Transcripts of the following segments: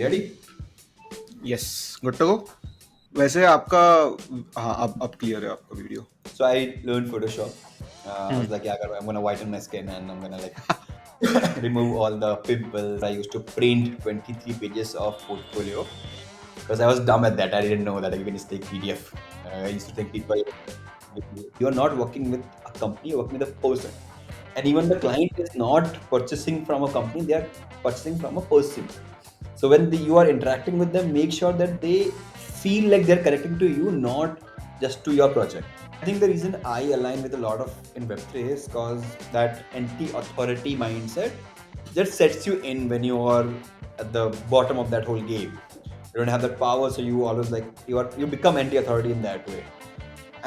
ready? Yes good to go. वैसे आपका हाँ अब क्लियर है आपका video. So I learned Photoshop. I was hmm like, yeah, I'm gonna whiten my skin and I'm gonna like remove all the pimples. I used to print 23 pages of portfolio because I was dumb at that. I didn't know that I can just take PDF. I used to think people, you are not working with a company, you're working with a person. And even the client is not purchasing from a company, they are purchasing from a person. So when you are interacting with them, make sure that they feel like they're connecting to you, not just to your project. I think the reason I align with a lot of in Web3 is because that anti-authority mindset just sets you in when you are at the bottom of that whole game. You don't have that power, so you always like you become anti-authority in that way.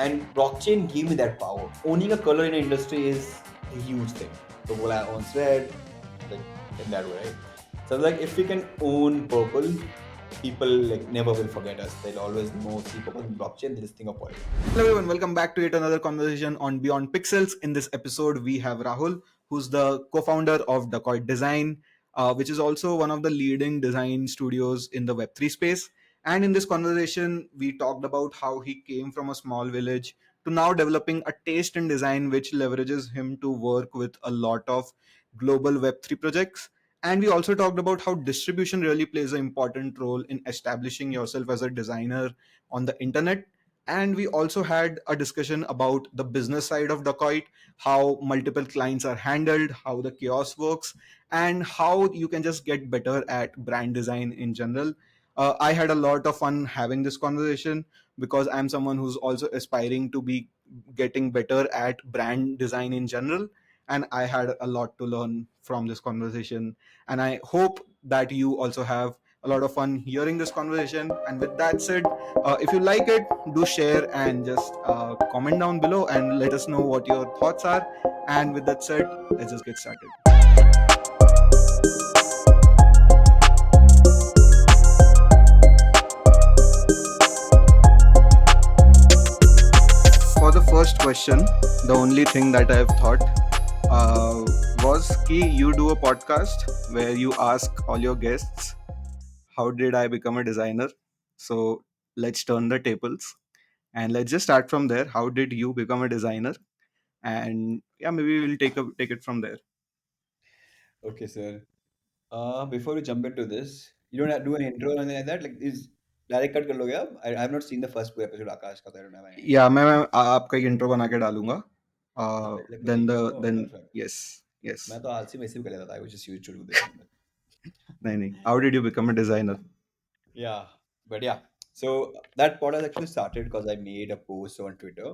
And blockchain gave me that power. Owning a color in the industry is a huge thing. So what I own red, like in that way, right? So like if we can own purple, people like never will forget us. They'll always know see purple in blockchain, they'll just think of oil. Hello everyone, welcome back to yet another conversation on Beyond Pixels. In this episode, we have Rahul, who's the co-founder of Dacoit Design, which is also one of the leading design studios in the Web3 space. And in this conversation, we talked about how he came from a small village to now developing a taste in design, which leverages him to work with a lot of global Web3 projects. And we also talked about how distribution really plays an important role in establishing yourself as a designer on the internet. And we also had a discussion about the business side of Dacoit, how multiple clients are handled, how the chaos works, and how you can just get better at brand design in general. I had a lot of fun having this conversation because I'm someone who's also aspiring to be getting better at brand design in general. And I had a lot to learn from this conversation. And I hope that you also have a lot of fun hearing this conversation. And with that said, if you like it, do share and just comment down below and let us know what your thoughts are. And with that said, let's just get started. For the first question, the only thing that I've thought was ki you do a podcast where you ask all your guests, how did I become a designer? So let's turn the tables and let's just start from there. How did you become a designer? And yeah, maybe we'll take it from there. Okay, sir. Before we jump into this, you don't have to do an intro or anything like that. Like is direct cut kar loge aap? I have not seen the first episode Akash ka. So I don't have any या idea. मैं आपका एक intro बना के डालूंगा. Like then me. The Oh, then perfect. Yes yes मैं तो आलसी में से भी कर लेता था. I was just used to do this thing. नहीं नहीं how did you become a designer. Yeah, but yeah. So that podcast actually started because I made a post on Twitter,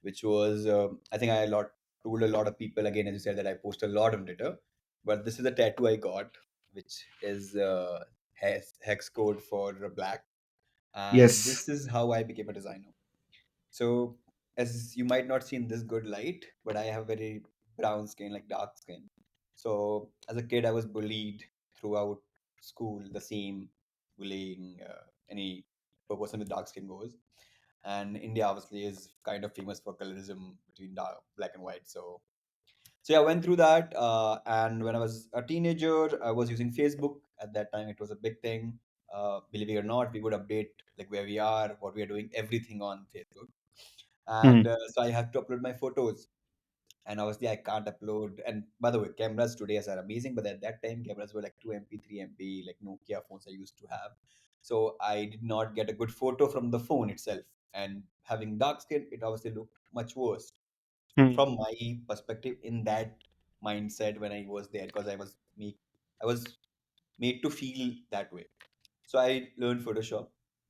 which was I think I told a lot of people again, as you said, that I post a lot on Twitter. But this is a tattoo I got, which is hex code for black, and Yes. this is how I became a designer. So as you might not see in this good light, but I have very brown skin, like dark skin. So as a kid, I was bullied throughout school, the same bullying any person with dark skin goes. And India obviously is kind of famous for colorism between dark, black and white. So yeah, I went through that. And when I was a teenager, I was using Facebook. At that time, it was a big thing. Believe it or not, we would update like where we are, what we are doing, everything on Facebook. And Hmm. so I have to upload my photos. And obviously, I can't upload. And by the way, cameras today are amazing, but at that time, cameras were like 2 MP, 3 MP, like Nokia phones I used to have. So I did not get a good photo from the phone itself. And having dark skin, it obviously looked much worse Hmm. from my perspective in that mindset when I was there because I was made to feel that way. So I learned Photoshop.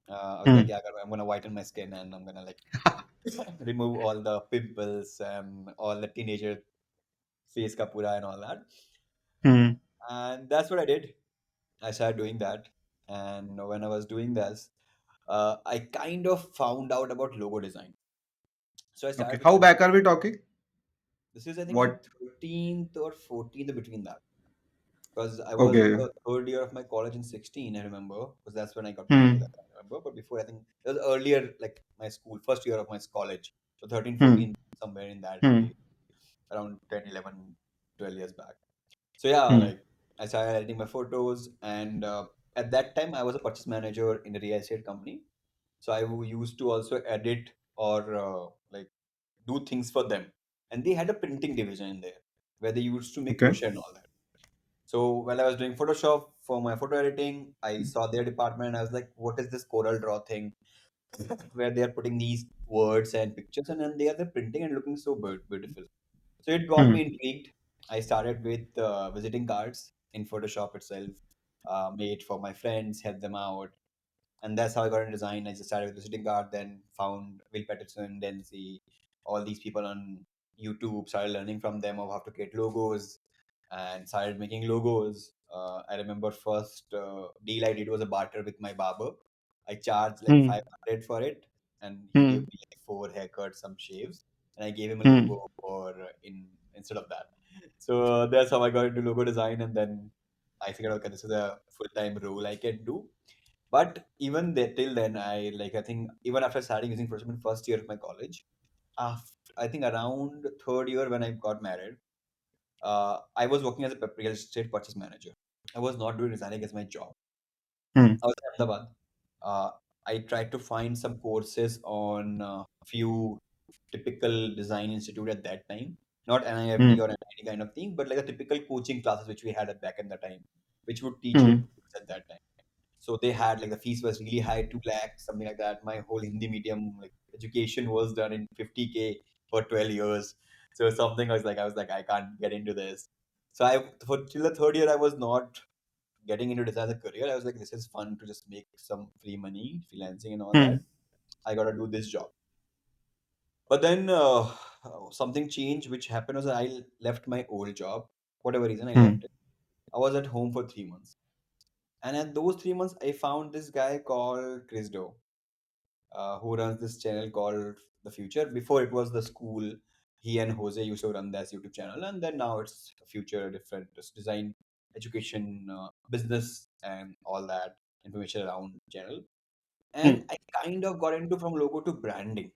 I was like, Hmm. yeah, I'm gonna whiten my skin and I'm gonna like remove all the pimples and all the teenager face kapura and all that. Hmm. And that's what I did. I started doing that. And when I was doing this, I kind of found out about logo design. So I Okay. started with How logo. back are we talking? This is I think in What? 13th or 14th between that. Because I was in Okay. the third year of my college in 16, I remember, because that's when I got married. Hmm. I remember, but before I think it was earlier, like my school, first year of my college. So 13, Hmm. 14, somewhere in that Hmm. way, around 10, 11, 12 years back. So yeah, Hmm. like I started editing my photos, and at that time I was a purchase manager in a real estate company. So used to also edit or like do things for them. And they had a printing division in there where they used to make Okay. brochure and all that. So while I was doing Photoshop for my photo editing, I saw their department and I was like, what is this Coral Draw thing where they are putting these words and pictures and then they are the printing and looking so beautiful. So it got Hmm. me intrigued. I started with visiting cards in Photoshop itself, made for my friends, helped them out, and that's how I got into design. I just started with visiting card, then found Will Patterson, then see all these people on YouTube, started learning from them of how to create logos, and started making logos. I remember first deal I did was a barter with my barber. I charged like Hmm. 500 for it, and he gave Hmm. me like four haircuts, some shaves, and I gave him a Hmm. logo for in instead of that. So that's how I got into logo design, and then I figured, okay, this is a full time role I can do. But even there, till then, I think even after starting using Photoshop in first year of my college, after, I think around third year when I got married, I was working as a real estate purchase manager. I was not doing designing as my job. Hmm. I was in Ahmedabad. Uh, I tried to find some courses on few typical design institute at that time, not Hmm. NIFT or any kind of thing, but like a typical coaching classes which we had at back in the time, which would teach you Hmm. things at that time. So they had like the fees was really high, 2 lakhs, something like that. My whole Hindi medium like education was done in 50K for 12 years. So something I was like, I can't get into this. So I for till the third year I was not getting into design as a career. I was like, this is fun to just make some free money, freelancing and all Hmm. that. I gotta do this job. But then something changed, which happened was I left my old job. Whatever reason I Hmm. left it. I was at home for 3 months. And at those 3 months, I found this guy called Chris Doe, who runs this channel called The Future. Before it was The School, he and Jose used to run that YouTube channel. And then now it's Future, different just design, education, business, and all that information around channel. Hmm. And I kind of got into from logo to branding.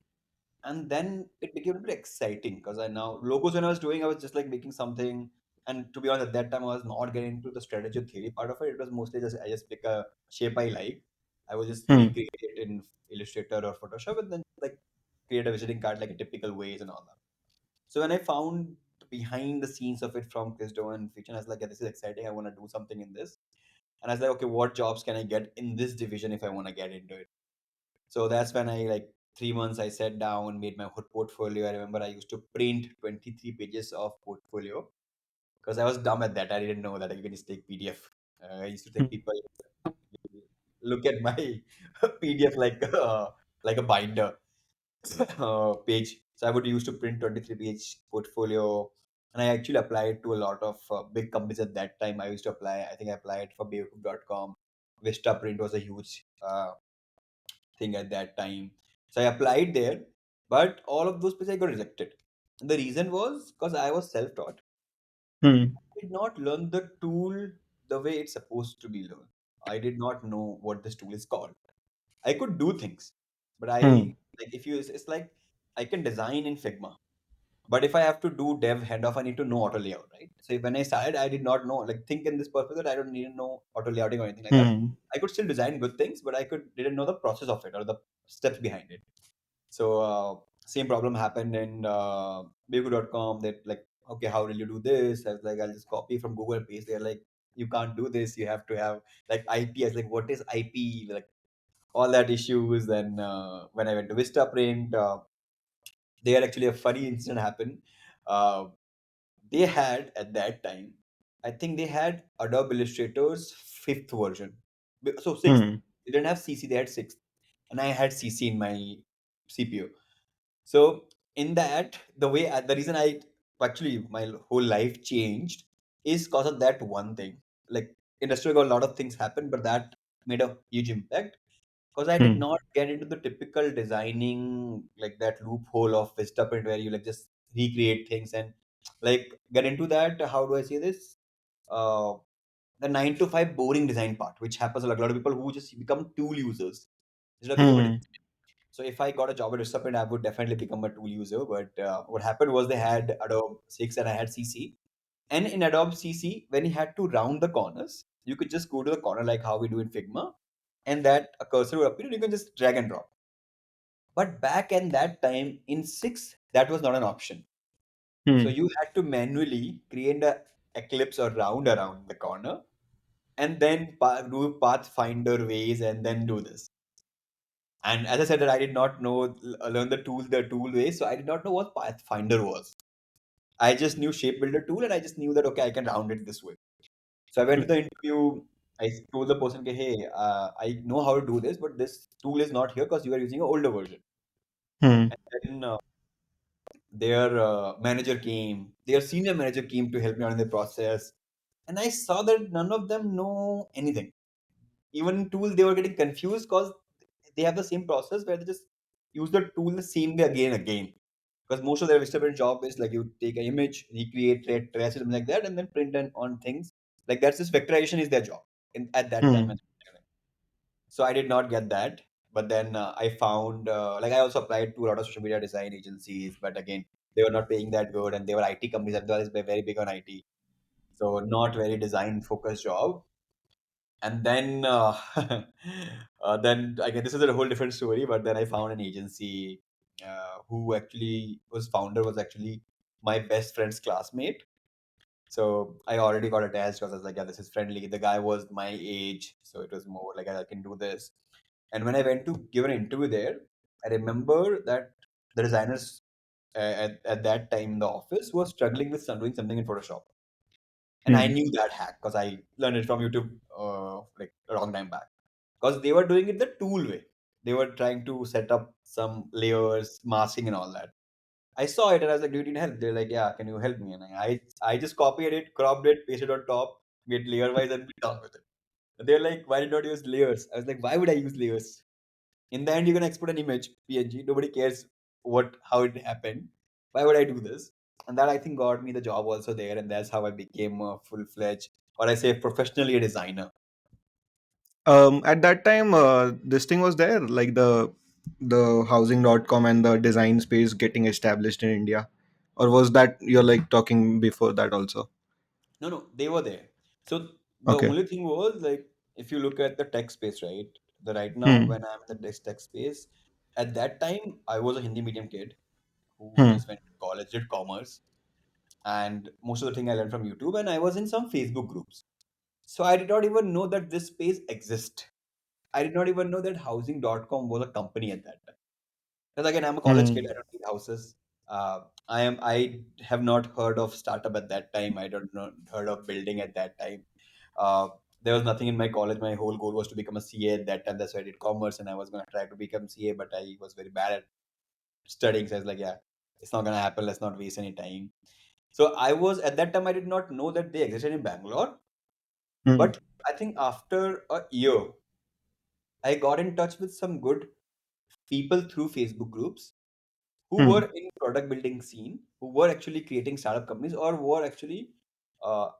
And then it became a bit exciting because I now logos when I was doing, I was just like making something. And to be honest, at that time I was not getting into the strategy or theory part of it. It was mostly just I just pick a shape I like. I will just Hmm. recreate it in Illustrator or Photoshop and then like create a visiting card like a typical ways and all that. So when I found behind the scenes of it from Christo and Fitch, I was like, yeah, this is exciting. I want to do something in this. And I was like, okay, what jobs can I get in this division if I want to get into it? So that's when I like 3 months I sat down, made my whole portfolio. I remember I used to print 23 pages of portfolio because I was dumb at that. I didn't know that I can just take PDF. I used to think Hmm. people look at my PDF like a binder page. So I would use to print 23-page portfolio. And I actually applied to a lot of big companies at that time. I used to apply, I think I applied for Dacoit.com. Vista Print was a huge thing at that time. So I applied there, but all of those places I got rejected. And the reason was because I was self-taught. Hmm. I did not learn the tool the way it's supposed to be learned. I did not know what this tool is called. I could do things, but Hmm. it's like I can design in Figma. But if I have to do dev handoff, I need to know auto layout, right? So when I started, I did not know, like think in this purpose that I don't need to know auto layouting or anything like that. Hmm. I could still design good things, but I didn't know the process of it or the steps behind it. So same problem happened in Bigu.com that like, okay, how will you do this? I was like, I'll just copy from Google and paste. They're like, you can't do this. You have to have like IP. I was like, what is IP? Like all that issues. Then when I went to Vistaprint, they had actually a funny incident happen. Uh, they had at that time, I think they had Adobe Illustrator's fifth version. So sixth. Hmm. They didn't have CC, they had sixth. And I had CC in my CPU. So in that, the reason I actually my whole life changed is because of that one thing. Like industry got a lot of things happen, but that made a huge impact because I did Hmm. not get into the typical designing like that loophole of Vistaprint where you like just recreate things and like get into that. How do I say this? Uh, the 9 to 5 boring design part, which happens like a lot of people who just become tool users instead of become a Hmm. designer. So if I got a job at Vistaprint, I would definitely become a tool user. But what happened was they had Adobe 6 and I had CC. And in Adobe CC, when you had to round the corners, you could just go to the corner like how we do in Figma, and that a cursor will appear and you can just drag and drop. But back in that time in 6, that was not an option. So Hmm. you had to manually create a eclipse or round around the corner and then do pathfinder ways and then do this. And as I said that I did not know learn the tool way, so I did not know what pathfinder was. I just knew shape builder tool and I just knew that okay I can round it this way. So I went to the interview. I told the person, okay, hey, I know how to do this, but this tool is not here because you are using an older version. Hmm. And then their manager came, their senior manager came to help me out in the process. And I saw that none of them know anything. Even in tool, they were getting confused because they have the same process where they just use the tool the same way again and again. Because most of their vegetable job is like you take an image, recreate it, trace it, something like that, and then print it on things. Like that's just vectorization is their job at that time. Hmm. So I did not get that. But then I found like I also applied to a lot of social media design agencies, but again they were not paying that good, and they were IT companies as well as very big on IT, so not very design focused job. And then then again this is a whole different story. But then I found an agency who actually was founder was actually my best friend's classmate. So I already got attached because I was like, yeah, this is friendly. The guy was my age, so it was more like I can do this. And when I went to give an interview there, I remember that the designers at that time in the office was struggling with doing something in Photoshop. And I Hmm. knew that hack because I learned it from YouTube like a long time back. Because they were doing it the tool way. They were trying to set up some layers, masking, and all that. I saw it and I was like, "Do you need help?" They're like, "Yeah, can you help me?" And I just copied it, cropped it, pasted on top, made layer wise, and be done with it. And they're like, "Why did you not use layers?" I was like, "Why would I use layers? In the end, you're gonna export an image, PNG. Nobody cares how it happened. Why would I do this?" And that I think got me the job also there, and that's how I became a full fledged, or I say professionally a designer. At that time, this thing was there, like the housing.com and the design space getting established in India, or was that you're like talking before that also? No, no, they were there. So the Okay. only thing was like if you look at the tech space, right? The right now Hmm. when I'm in the tech space, at that time I was a Hindi medium kid who Hmm. just went to college, did commerce, and most of the thing I learned from YouTube, and I was in some Facebook groups. So I did not even know that this space exists. I did not even know that housing.com was a company at that time. Because again, I'm a college kid. Hmm. I don't need houses. I have not heard of startup at that time. I don't know heard of building at that time. Uh, there was nothing in my college. My whole goal was to become a CA at that time. That's why I did commerce, and I was going to try to become CA, but I was very bad at studying. So I was like, yeah, it's not going to happen. Let's not waste any time. So I was at that time. I did not know that they existed in Bangalore. Hmm. But I think after a year, I got in touch with some good people through Facebook groups who Hmm. were in product building scene, who were actually creating startup companies or who were actually uh,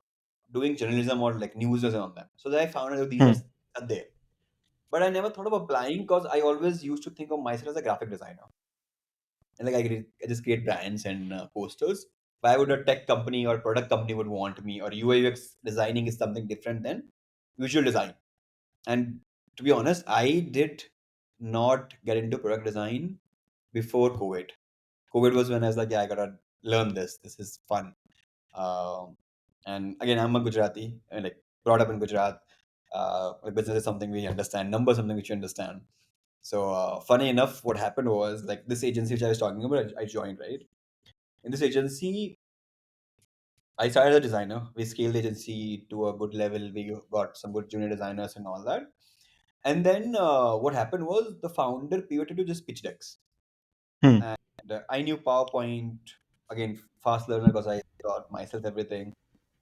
doing journalism or like news on them. So that I found out that these Hmm. are there. But I never thought of applying because I always used to think of myself as a graphic designer. And like I just create brands and posters. Why would a tech company or product company would want me, or UI UX designing is something different than visual design. And to be honest, I did not get into product design before COVID. COVID was when I was like, yeah, I gotta learn this. This is fun. Um, and again, I'm a Gujarati, and like brought up in Gujarat. Like business is something we understand. Numbers something which you understand. So funny enough, what happened was like this agency which I was talking about, I joined right. In this agency, I started as a designer. We scaled the agency to a good level. We got some good junior designers and all that. And then what happened was the founder pivoted to just pitch decks. Hmm. And I knew PowerPoint, again, fast learner because I taught myself everything.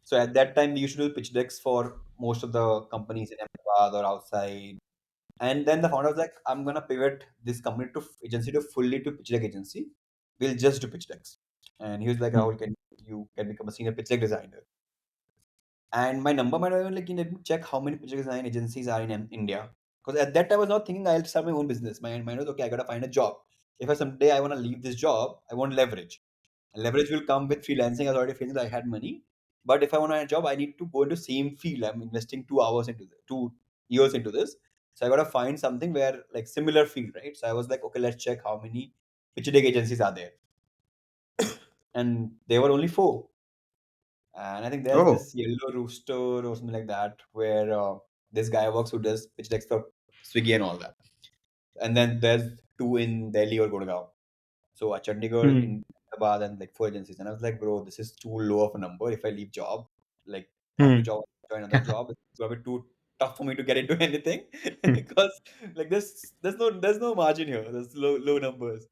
So at that time, we used to do pitch decks for most of the companies in Ahmedabad or outside. And then the founder was like, I'm going to pivot this company to agency to fully to pitch deck agency. We'll just do pitch decks. And he was like, Hmm. Rahul, can you can become a senior pitch deck designer? And my number might have been like, let me check how many pitch deck design agencies are in India. Because at that time, I was not thinking I'll start my own business. My mind was, okay, I got to find a job. If I someday I want to leave this job, I want leverage. And leverage will come with freelancing. I was already feeling that I had money. But if I want a job, I need to go into same field. I'm investing 2 hours into 2 years into this. So I gotta find something where like similar field, right? So I was like, okay, let's check how many pitch deck agencies are there, and there were only four. And I think there's Oh. this Yellow Rooster or something like that, where this guy works who does pitch decks for Swiggy and all that. And then there's two in Delhi or Gurgaon. So Chandigarh, Hmm. in Ahmedabad, and like four agencies. And I was like, bro, this is too low of a number. If I leave job, like after Hmm. job, join another job, it's gonna be too tough for me to get into anything because like there's no margin here. There's low numbers.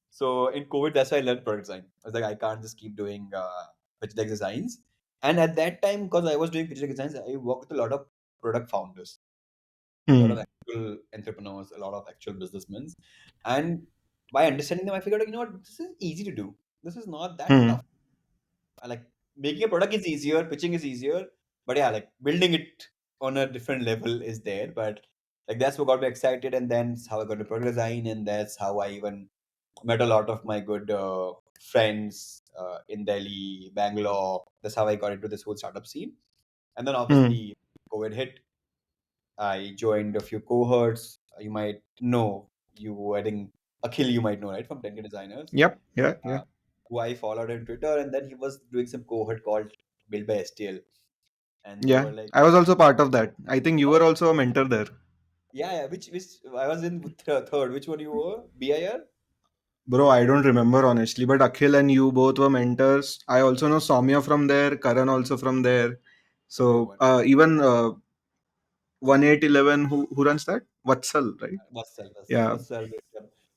So in COVID, that's why I learned product design. I was like, I can't just keep doing pitch deck designs. And at that time, because I was doing pitch deck designs, I worked with a lot of product founders, a lot of Hmm. actual entrepreneurs, a lot of actual businessmen. And by understanding them, I figured out, this is easy to do. This is not that Hmm. tough. I like making a product is easier, pitching is easier, but yeah, like building it on a different level is there. But like that's what got me excited, and then that's how I got into product design, and that's how I even met a lot of my good friends in Delhi, Bangalore. That's how I got into this whole startup scene. And then Hmm. obviously COVID hit. I joined a few cohorts. You might know I think Akhil, you might know, right, from 10K Designers, Yep. Yeah. uh, Yeah. who I followed on Twitter, and then he was doing some cohort called Build by STL, and they Yeah. were like, I was also part of that. I think you were also a mentor there. yeah, yeah, which I was in third. Which one you were? BIR? Bro, I don't remember honestly, but Akhil and you both were mentors. I also know Soumya from there, Karan also from there. Okay, So one. even 1811, who runs that? Vatsal, right? Yeah. Vassal,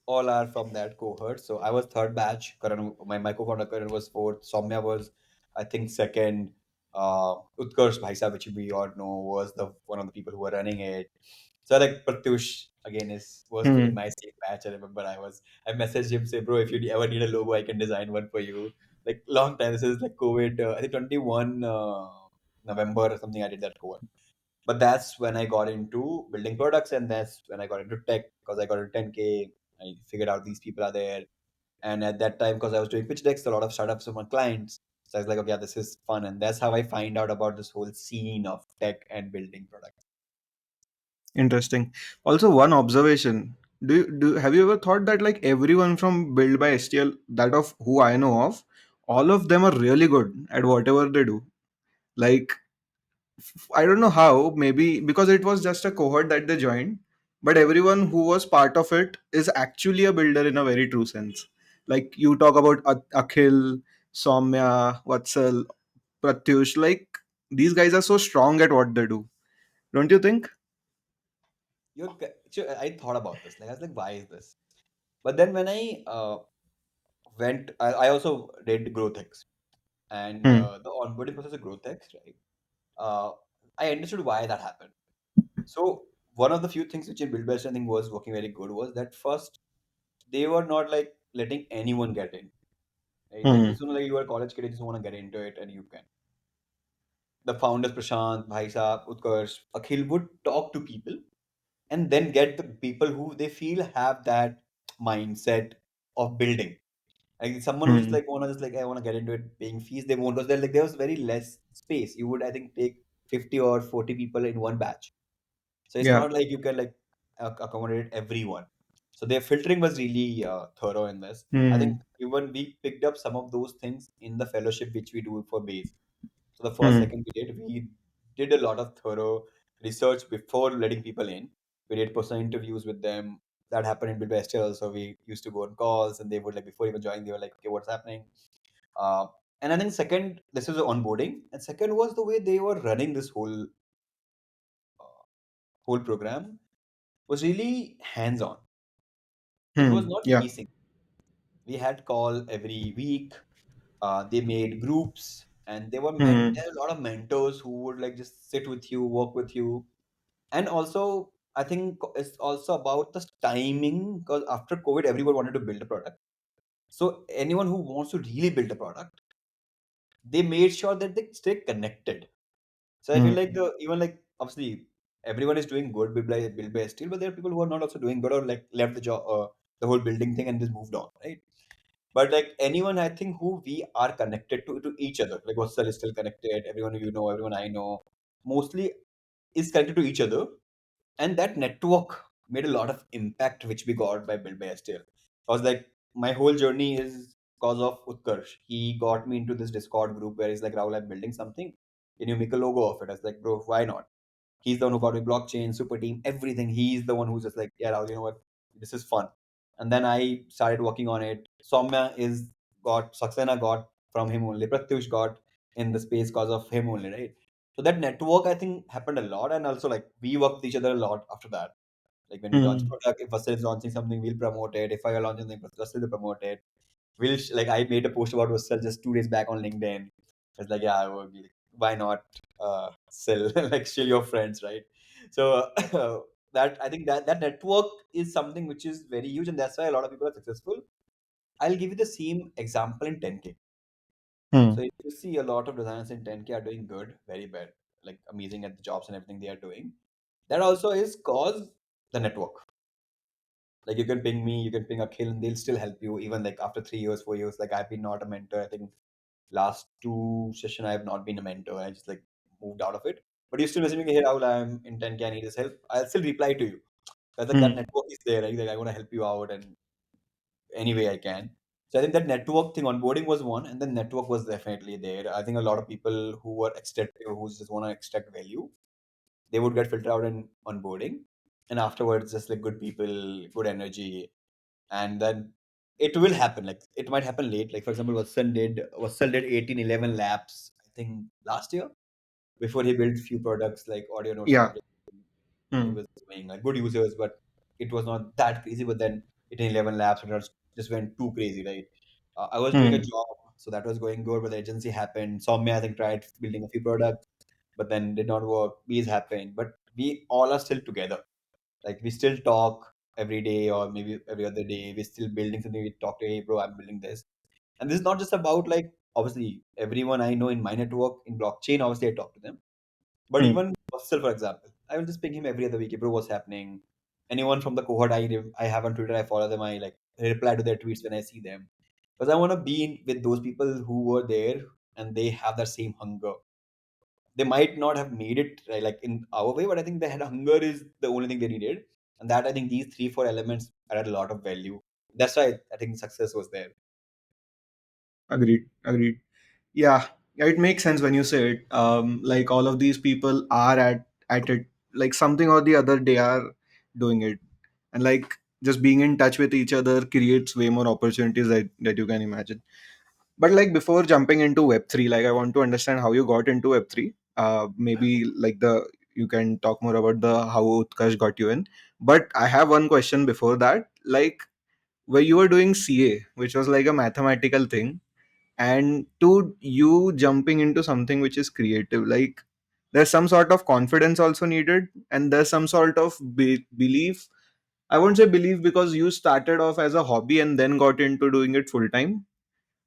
all are from that cohort. So I was third batch. Karan, my co-founder Karan was fourth. Soumya was, I think, second. Utkarsh Bhaisa, which we all know, was the one of the people who were running it. So like Pratyush again was in Hmm. my same batch. I remember I messaged him, say, bro, if you ever need a logo, I can design one for you. Like long time. This is like COVID. I think 21 November or something. I did that cohort. But that's when I got into building products, and that's when I got into tech because I got into 10K. I figured out these people are there, and at that time, because I was doing pitch decks, a lot of startups were my clients. So I was like, okay, yeah, this is fun, and that's how I find out about this whole scene of tech and building products. Interesting. Also, one observation. Do have you ever thought that like everyone from Build by STL, that of who I know of, all of them are really good at whatever they do. Like I don't know how, maybe because it was just a cohort that they joined, but everyone who was part of it is actually a builder in a very true sense. Like you talk about Akhil, Soumya, Vatsal, Pratyush, like these guys are so strong at what they do. Don't you think? Sure, I thought about this. Like I was like, why is this? But then when I I also did growth hacks, and Hmm. the onboarding process of growth hacks, right? Uh, I understood why that happened. So one of the few things which in Build Best I think was working very good was that first they were not like letting anyone get in. Right? Like Hmm. it's not like you are a college kid, you just want to get into it and you can. The founders Prashant, Bhaisa, Utkarsh, Akhil would talk to people and then get the people who they feel have that mindset of building. Like someone who's Hmm. like wanna just like I wanna get into it, paying fees, they won't because there was very less space. You would I think take 50 or 40 people in one batch. So it's Yeah. not like you can like accommodate everyone. So their filtering was really thorough in this. I think Hmm. even we picked up some of those things in the fellowship which we do for base. So the first Hmm. second we did a lot of thorough research before letting people in. We did personal interviews with them. That happened in Build by STL. So we used to go on calls, and they would like before even joining, they were like, okay, what's happening? Uh, and I think second, this was the onboarding, and second was the way they were running this whole program was really hands on. It was Hmm. not Yeah. pacing. We had call every week. They made groups, and Hmm. there were a lot of mentors who would like just sit with you, work with you, and also I think it's also about the timing because after COVID, everyone wanted to build a product. So anyone who wants to really build a product, they made sure that they stay connected. So I feel like Hmm. the even like obviously everyone is doing good build by steel, but there are people who are not also doing good or like left the job, the whole building thing and just moved on, right? But like anyone, I think who we are connected to each other. Like Vatsal is still connected. Everyone you know, everyone I know, mostly is connected to each other, and that network made a lot of impact, which we got by build by STL. I was like, my whole journey is because of Utkarsh. He got me into this Discord group where he's like, Rahul, I'm building something. Can you make a logo of it? I was like, bro, why not? He's the one who got me blockchain, super team, everything. He's the one who's just like, yeah, Rahul, you know what? This is fun. And then I started working on it. Soumya is got, Saxena got from him only. Pratyush got in the space because of him only, right? So that network, I think, happened a lot. And also, like, we worked with each other a lot after that. Like, when we launch Hmm. product, if Vasil is launching something, we'll promote it. If I launch something, Vasil will promote it. Like, I made a post about Vasil just 2 days back on LinkedIn. It's like, yeah, well, like, why not sell, like, shill your friends, right? So, that I think that network is something which is very huge. And that's why a lot of people are successful. I'll give you the same example in 10K. Hmm. So if you see a lot of designers in 10K are doing good, very bad, like amazing at the jobs and everything they are doing. That also is cause the network. Like you can ping me, you can ping Akhil, and they'll still help you even like after 3 years, 4 years. Like I've been not a mentor. I think last two session I have not been a mentor. I just like moved out of it. But you still message me, hey Rahul, I'm in 10K, I need this help. I'll still reply to you. Because like that Hmm. network is there, right? Like I want to help you out and any way I can. So I think that network thing, onboarding was one, and then network was definitely there. I think a lot of people who were extractive, who just want to extract value, they would get filtered out in onboarding, and afterwards, just like good people, good energy, and then it will happen. Like it might happen late. Like for example, Vatsal did 1811 laps, I think last year before he built few products like audio notes and Yeah. everything. He Hmm. was doing like good users, but it was not that crazy. But then it in 11 laps, and it just went too crazy, right? I was doing a Hmm. job, so that was going good, but the agency happened. Soumya, I think, tried building a few products, but then did not work. Bees happened, but we all are still together. Like we still talk every day or maybe every other day. We're still building something. We talk to, hey, bro, I'm building this. And this is not just about like, obviously, everyone I know in my network in blockchain, obviously, I talk to them. But Hmm. even Vassal, for example, I will just ping him every other week. "Hey, bro, what's happening? Anyone from the cohort I have on Twitter, I follow them. I like reply to their tweets when I see them because I want to be with those people who were there and they have that same hunger. They might not have made it right, like in our way, but I think they had hunger is the only thing they needed, and that I think these 3 4 elements added a lot of value. That's why I think success was there. Agreed. Agreed. Yeah. Yeah, it makes sense when you say it. Like all of these people are at it. Like something or the other, they are doing it, and like just being in touch with each other creates way more opportunities that you can imagine. But like before jumping into Web3, like I want to understand how you got into Web3. Maybe like the you can talk more about the how Utkarsh got you in. But I have one question before that. Like where you were doing CA, which was like a mathematical thing, and to you jumping into something which is creative, like there's some sort of confidence also needed, and there's some sort of belief. I won't say belief because you started off as a hobby and then got into doing it full time,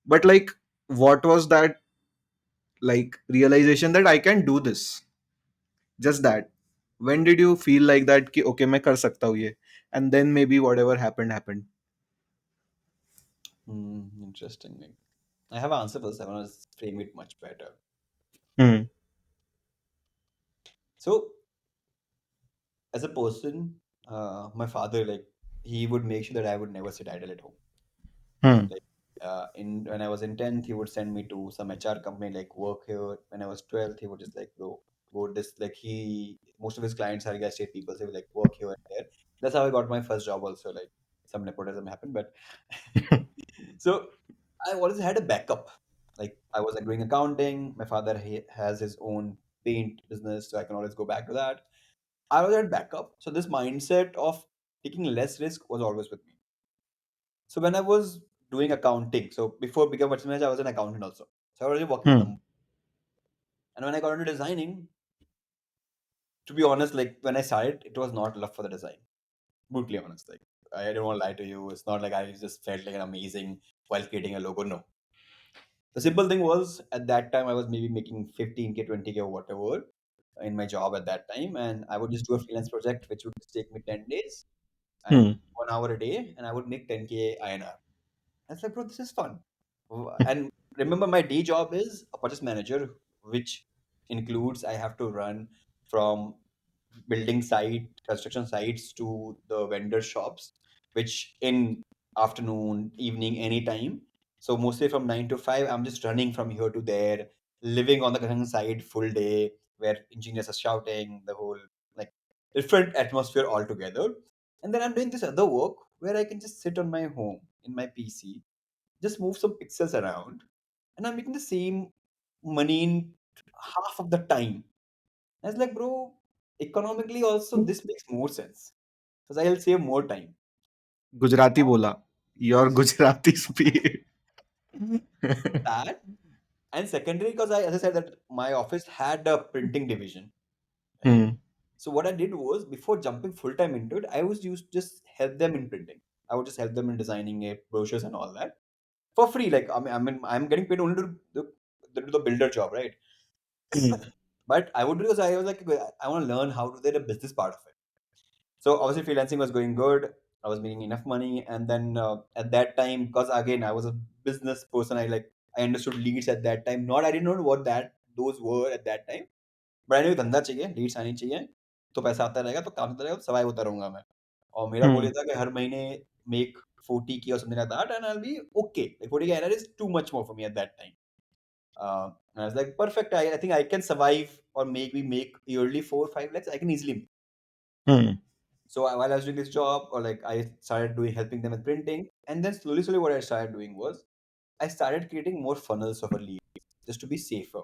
but like what was that like realization that I can do this? Just that. When did you feel like that कि, okay मैं कर सकता हूँ ये, and then maybe whatever happened. Interesting. Like, I have an answer for this. I want to frame it much better. Hmm. So as a person, my father, like, he would make sure that I would never sit idle at home. Hmm. Like, in when I was in 10th, he would send me to some HR company, like work here. When I was 12th, he would just like, bro, go this. Like, most of his clients are real estate people, so he would like work here and there. That's how I got my first job. Also, like, some nepotism happened, but so I always had a backup. Like, I was like doing accounting. My father has his own paint business, so I can always go back to that. I was at backup. So this mindset of taking less risk was always with me. So when I was doing accounting, so before becoming virtual manager, I was an accountant also. So I was already working with Hmm. numbers. And when I got into designing, to be honest, like when I started, it was not love for the design. Brutally honest. Like I don't want to lie to you. It's not like I just felt like an amazing while creating a logo. No. The simple thing was at that time I was maybe making 15K, 20K or whatever in my job at that time. And I would just do a freelance project which would take me 10 days and Hmm. 1 hour a day, and I would make 10K INR. I was like, bro, this is fun. And remember, my day job is a purchase manager, which includes I have to run from building site, construction sites to the vendor shops, which in afternoon, evening, anytime. So mostly from 9 to 5, I'm just running from here to there, living on the construction site full day, where engineers are shouting, the whole like different atmosphere altogether. And then I'm doing this other work where I can just sit on my home in my PC, just move some pixels around, and I'm making the same money in half of the time. I was like, bro, economically also this makes more sense because I'll save more time. Gujarati bola. Your Gujarati speed. That and secondary because as I said that my office had a printing division, right? Hmm. So what I did was before jumping full time into it, I was used to just help them in printing. I would just help them in designing a brochures and all that for free. Like I mean, I'm getting paid only to do the builder job, right? Hmm. But I would do because I was like, I want to learn how to get a business part of it. So obviously freelancing was going good. I was making enough money, and then at that time, because again I was a business person, I understood leads at that time. Not I didn't know what that those were at that time, but I knew धंधा चाहिए, Leeds आनी चाहिए, तो पैसा आता रहेगा, तो काम होता रहेगा, तो सर्वाइव होता रहूंगा मैं. और मेरा गोल ये Hmm. था कि हर महीने make 40K or something like that, and I'll be okay. Like 40K annual is too much more for me at that time. And I was like, perfect. I think I can survive or maybe make yearly 4 or 5 lakhs. I can easily. Hmm. So while I was doing this job, or like I started doing helping them with printing, and then slowly, what I started doing was I started creating more funnels of a lead just to be safer.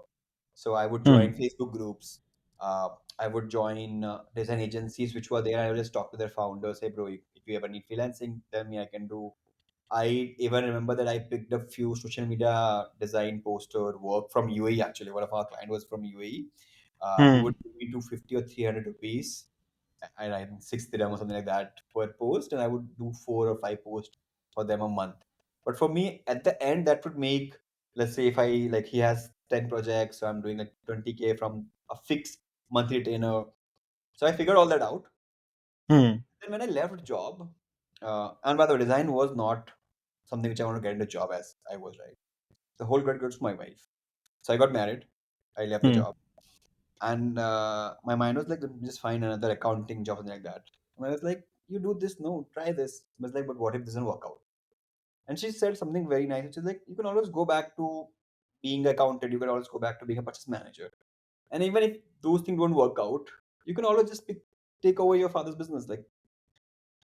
So I would join Hmm. Facebook groups. I would join design agencies which were there. I would just talk to their founders. Hey, bro, if you ever need freelancing, tell me. I can do. I even remember that I picked up few social media design poster work from UAE. Actually, one of our client was from UAE. He Hmm. would give me 250 or 300 rupees, and I think 6 dirham or something like that per post, and I would do 4 or 5 posts for them a month. But for me, at the end, that would make, let's say if I like he has 10 projects, so I'm doing like 20K from a fixed monthly retainer. So I figured all that out. Hmm. Then when I left job, and by the way, design was not something which I want to get into job as I was, right. The whole credit goes to my wife. So I got married. I left the Hmm. job, and my mind was like, just find another accounting job, something like that. And I was like, you do this, no, try this. I was like, but what if it doesn't work out? And she said something very nice. She's like, you can always go back to being accountant. You can always go back to being a purchase manager. And even if those things don't work out, you can always just take over your father's business. Like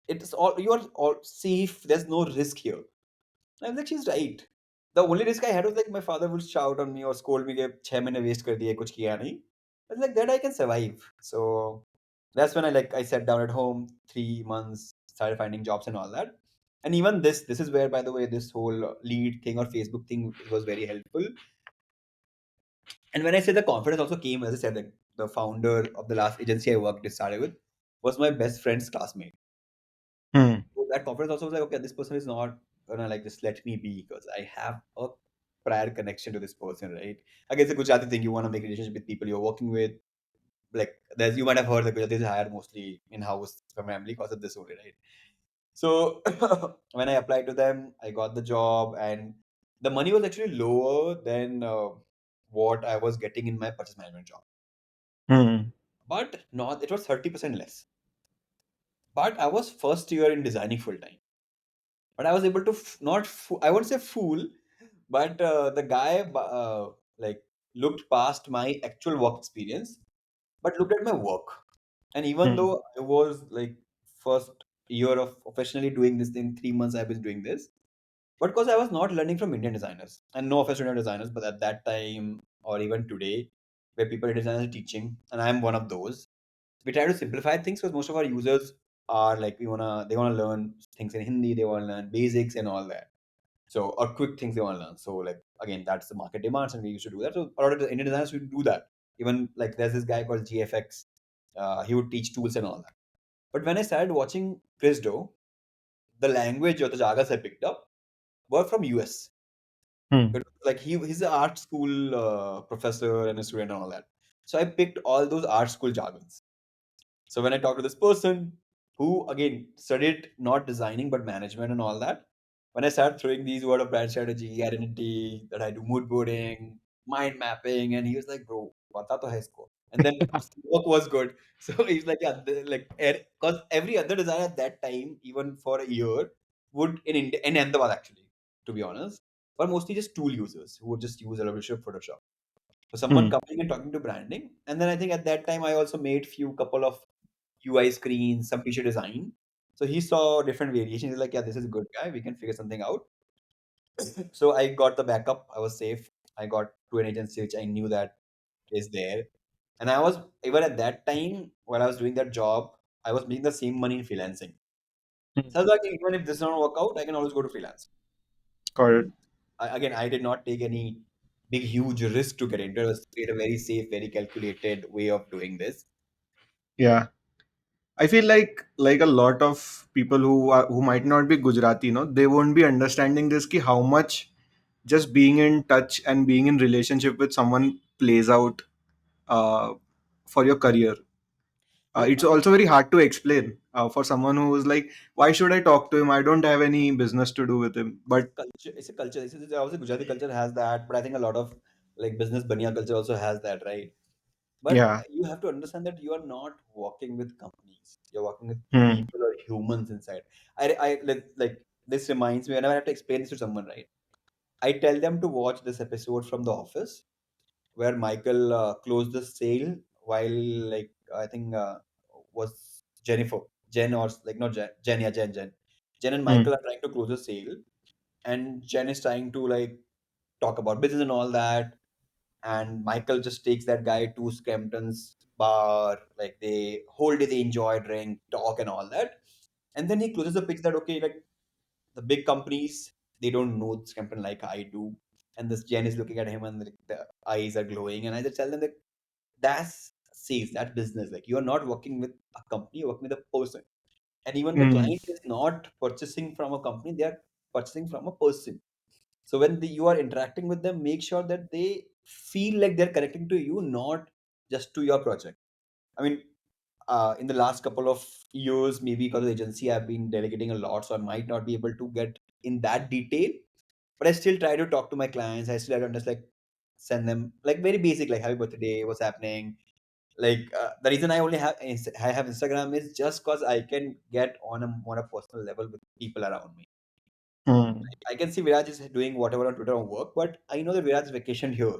it's all you are all safe. There's no risk here. And I was like, she's right. The only risk I had was like my father would shout on me or scold me कि 6 महीने waste कर दिए कुछ किया नहीं. I was like that I can survive. So that's when I sat down at home 3 months, started finding jobs and all that. And even this is where, by the way, this whole lead thing or Facebook thing was very helpful. And when I say the confidence also came, as I said, that the founder of the last agency I worked started with was my best friend's classmate. Hmm. So that confidence also was like, okay, this person is not gonna like just let me be because I have a prior connection to this person, right? I guess the Gujarati thing, you want to make a relationship with people you're working with. Like there's you might have heard that Gujaratis hire mostly in-house family because of this only, right? So when I applied to them, I got the job, and the money was actually lower than what I was getting in my purchase management job. Hmm. But not it was 30% less. But I was first year in designing full time. But I was able to not I won't say fool, but the guy like looked past my actual work experience, but looked at my work. And even Hmm. though I was like first year of professionally doing this in 3 months, I was doing this. But because I was not learning from Indian designers, and no offense to Indian designers, but at that time or even today, where people are designers are teaching, and I'm one of those, we try to simplify things because most of our users are like they wanna learn things in Hindi, they wanna learn basics and all that. So or quick things they wanna learn. So like again, that's the market demands, and we used to do that. So a lot of the Indian designers would do that. Even like there's this guy called GFX. He would teach tools and all that. But when I started watching Chris Do, the language or the jargons I picked up were from US. Hmm. It was like he's an art school professor and a student and all that. So I picked all those art school jargons. So when I talked to this person who again studied not designing but management and all that, when I start throwing these word of brand strategy, identity, that I do mood boarding, mind mapping, and he was like, bro, bata to hai isko. And then work was good. So he's like, yeah, like, because every other designer at that time, even for a year, would in Ahmedabad actually, to be honest, were mostly just tool users who would just use Illustrator, Photoshop. So someone Hmm. coming and talking to branding, and then I think at that time I also made few couple of UI screens, some feature design. So he saw different variations. He's like, yeah, this is a good guy. We can figure something out. So I got the backup. I was safe. I got to an agency which I knew that is there. And I was even at that time while I was doing that job, I was making the same money in freelancing. So I was like, even if this doesn't work out, I can always go to freelance. Got it. Again, I did not take any big, huge risk to get into it. It was a very safe, very calculated way of doing this. Yeah. I feel like a lot of people who might not be Gujarati, they won't be understanding this ki how much just being in touch and being in relationship with someone plays out uh, for your career. No, It's also very hard to explain for someone who is like, why should I talk to him? I don't have any business to do with him. it's a But culture. It's a culture. Obviously Gujarati culture has that, but I think a lot of like business baniya culture also has that, right? But yeah. you have to understand that you are not working with companies. You're working with Hmm. people or humans inside. Like this reminds me whenever I have to explain this to someone, right? I tell them to watch this episode from The Office where Michael closed the sale while like I think was Jennifer, Jen or like not Jen, Jen, yeah, Jen. Jen and Hmm. Michael are trying to close the sale, and Jen is trying to like talk about business and all that, and Michael just takes that guy to Scrampton's bar, like they whole day they enjoy, drink, talk, and all that, and then he closes the pitch that okay, like the big companies they don't know Scrampton like I do, and this Jen is looking at him and like, the eyes are glowing, and I just tell them that that's sales, that business. Like you are not working with a company, you're working with a person, and even the Hmm. client is not purchasing from a company; they are purchasing from a person. So when you are interacting with them, make sure that they feel like they're connecting to you, not just to your project. I mean, in the last couple of years, maybe because of the agency, I've been delegating a lot, so I might not be able to get in that detail. But I still try to talk to my clients. I still try to understand, like, send them like very basic, like happy birthday, what's happening. Like the reason I only have I have Instagram is just because I can get on a personal level with people around me. Hmm. I can see Viraj is doing whatever on Twitter on work, but I know that Viraj is vacation here.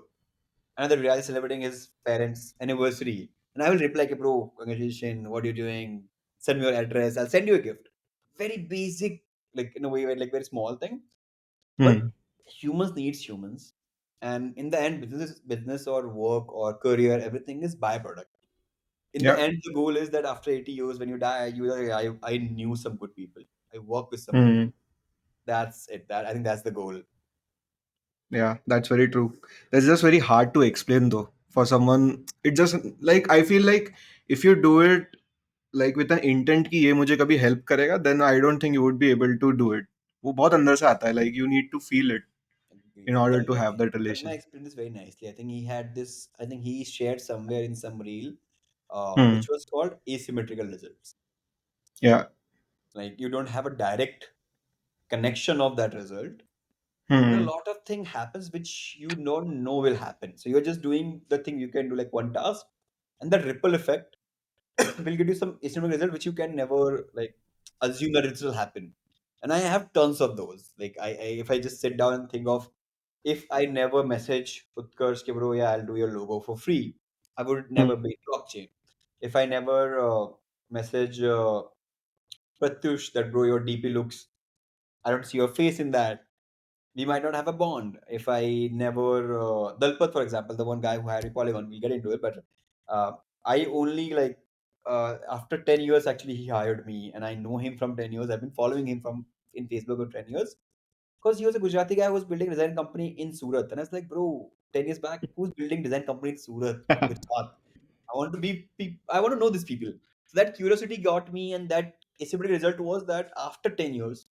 And that Viraj is celebrating his parents' anniversary. And I will reply, like, bro, congratulations, what are you doing? Send me your address, I'll send you a gift. Very basic, like in a way, like very small thing. But Hmm. humans needs humans. And in the end, business or work or career, everything is byproduct. In the Yeah. end, the goal is that after 80 years, when you die, I knew some good people. I worked with some good Hmm. people. That's it. That I think that's the goal. Yeah, that's very true. That's just very hard to explain though. For someone, it just like I feel like if you do it like with an intent कि ये मुझे कभी help करेगा, then I don't think you would be able to do it. वो बहुत अंदर से आता है. Like you need to feel it in Agreed. order to have that Talma relation. explained this very nicely. I think he had this, I think he shared somewhere in some reel, Hmm. which was called asymmetrical results. Yeah. Like you don't have a direct connection of that result, but a Hmm. lot of thing happens which you don't know will happen. So you're just doing the thing you can do like one task, and that ripple effect will give you some asymmetrical result which you can never like assume that it will happen. And I have tons of those. Like if I just sit down and think of if I never message Utkarsh ke bro, yeah, I'll do your logo for free, I would never Hmm. be blockchain. If I never message Pratyush that bro, your DP looks, I don't see your face in that, we might not have a bond. If I never Dalpat, for example, the one guy who hired me Polygon, we'll get into it, but uh, I only like after 10 years actually he hired me, and I know him from 10 years. I've been following him from in Facebook for 10 years because he was a Gujarati guy who was building a design company in Surat, and I was like, bro, 10 years back, who's building design company in Surat in Gujarat? I want to I want to know these people. So that curiosity got me, and that asymmetric result was that after 10 years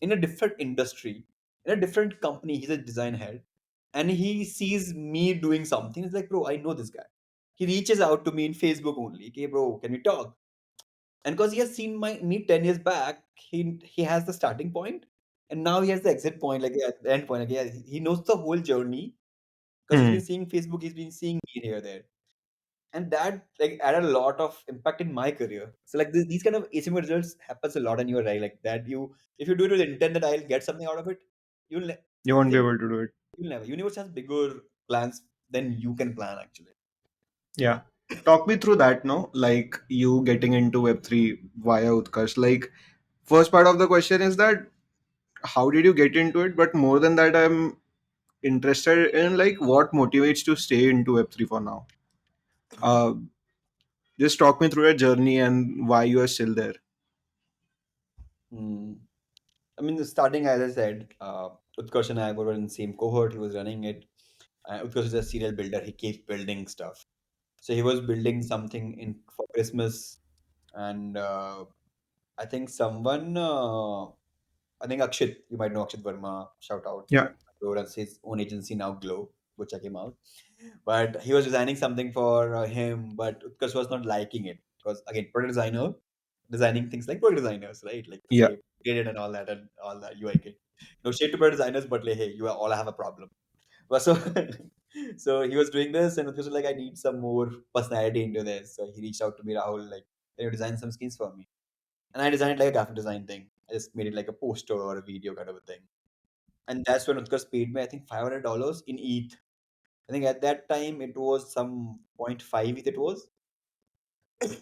in a different industry, in a different company. He's a design head, and he sees me doing something. He's like, bro, I know this guy. He reaches out to me in Facebook only. Okay, bro, can we talk? And because he has seen my me 10 years back, he has the starting point. And now he has the exit point, like at the end point. Like, yeah, he knows the whole journey because he's been Hmm. seeing Facebook, he's been seeing me here, there. And that like added a lot of impact in my career. So like these kind of asymmetric results happens a lot in your life, like that you if you do it with intent that I'll get something out of it, you'll You I won't be think able to do it. you'll never. Universe has bigger plans than you can plan actually. Yeah. Talk me through that, no? Like you getting into Web3 via Utkarsh. Like, first part of the question is that how did you get into it? But more than that, I'm interested in like what motivates to stay into Web3 for now. Uh, just talk me through your journey and why you are still there. Hmm. I mean, the starting as I said, Utkarsh and I were in the same cohort. He was running it. Utkarsh is a serial builder. He keeps building stuff. So he was building something in for Christmas, and I think someone, I think Akshit, you might know Akshit Verma. Shout out. Yeah. Who runs his own agency now, Glow. Go check him out. But he was designing something for him, but Utkarsh was not liking it because again, product designer, designing things like product designers, right? Like Yeah. say graded and all that UI kit. No shade to product designers, but like, hey, you all have a problem. But so so he was doing this, and Utkarsh was like, I need some more personality into this. So he reached out to me, Rahul, like, can you design some skins for me? And I designed like a graphic design thing. I just made it like a poster or a video kind of a thing. And that's when Utkarsh paid me, I think, $500 in ETH. I think at that time it was some point 0.5 ETH it was.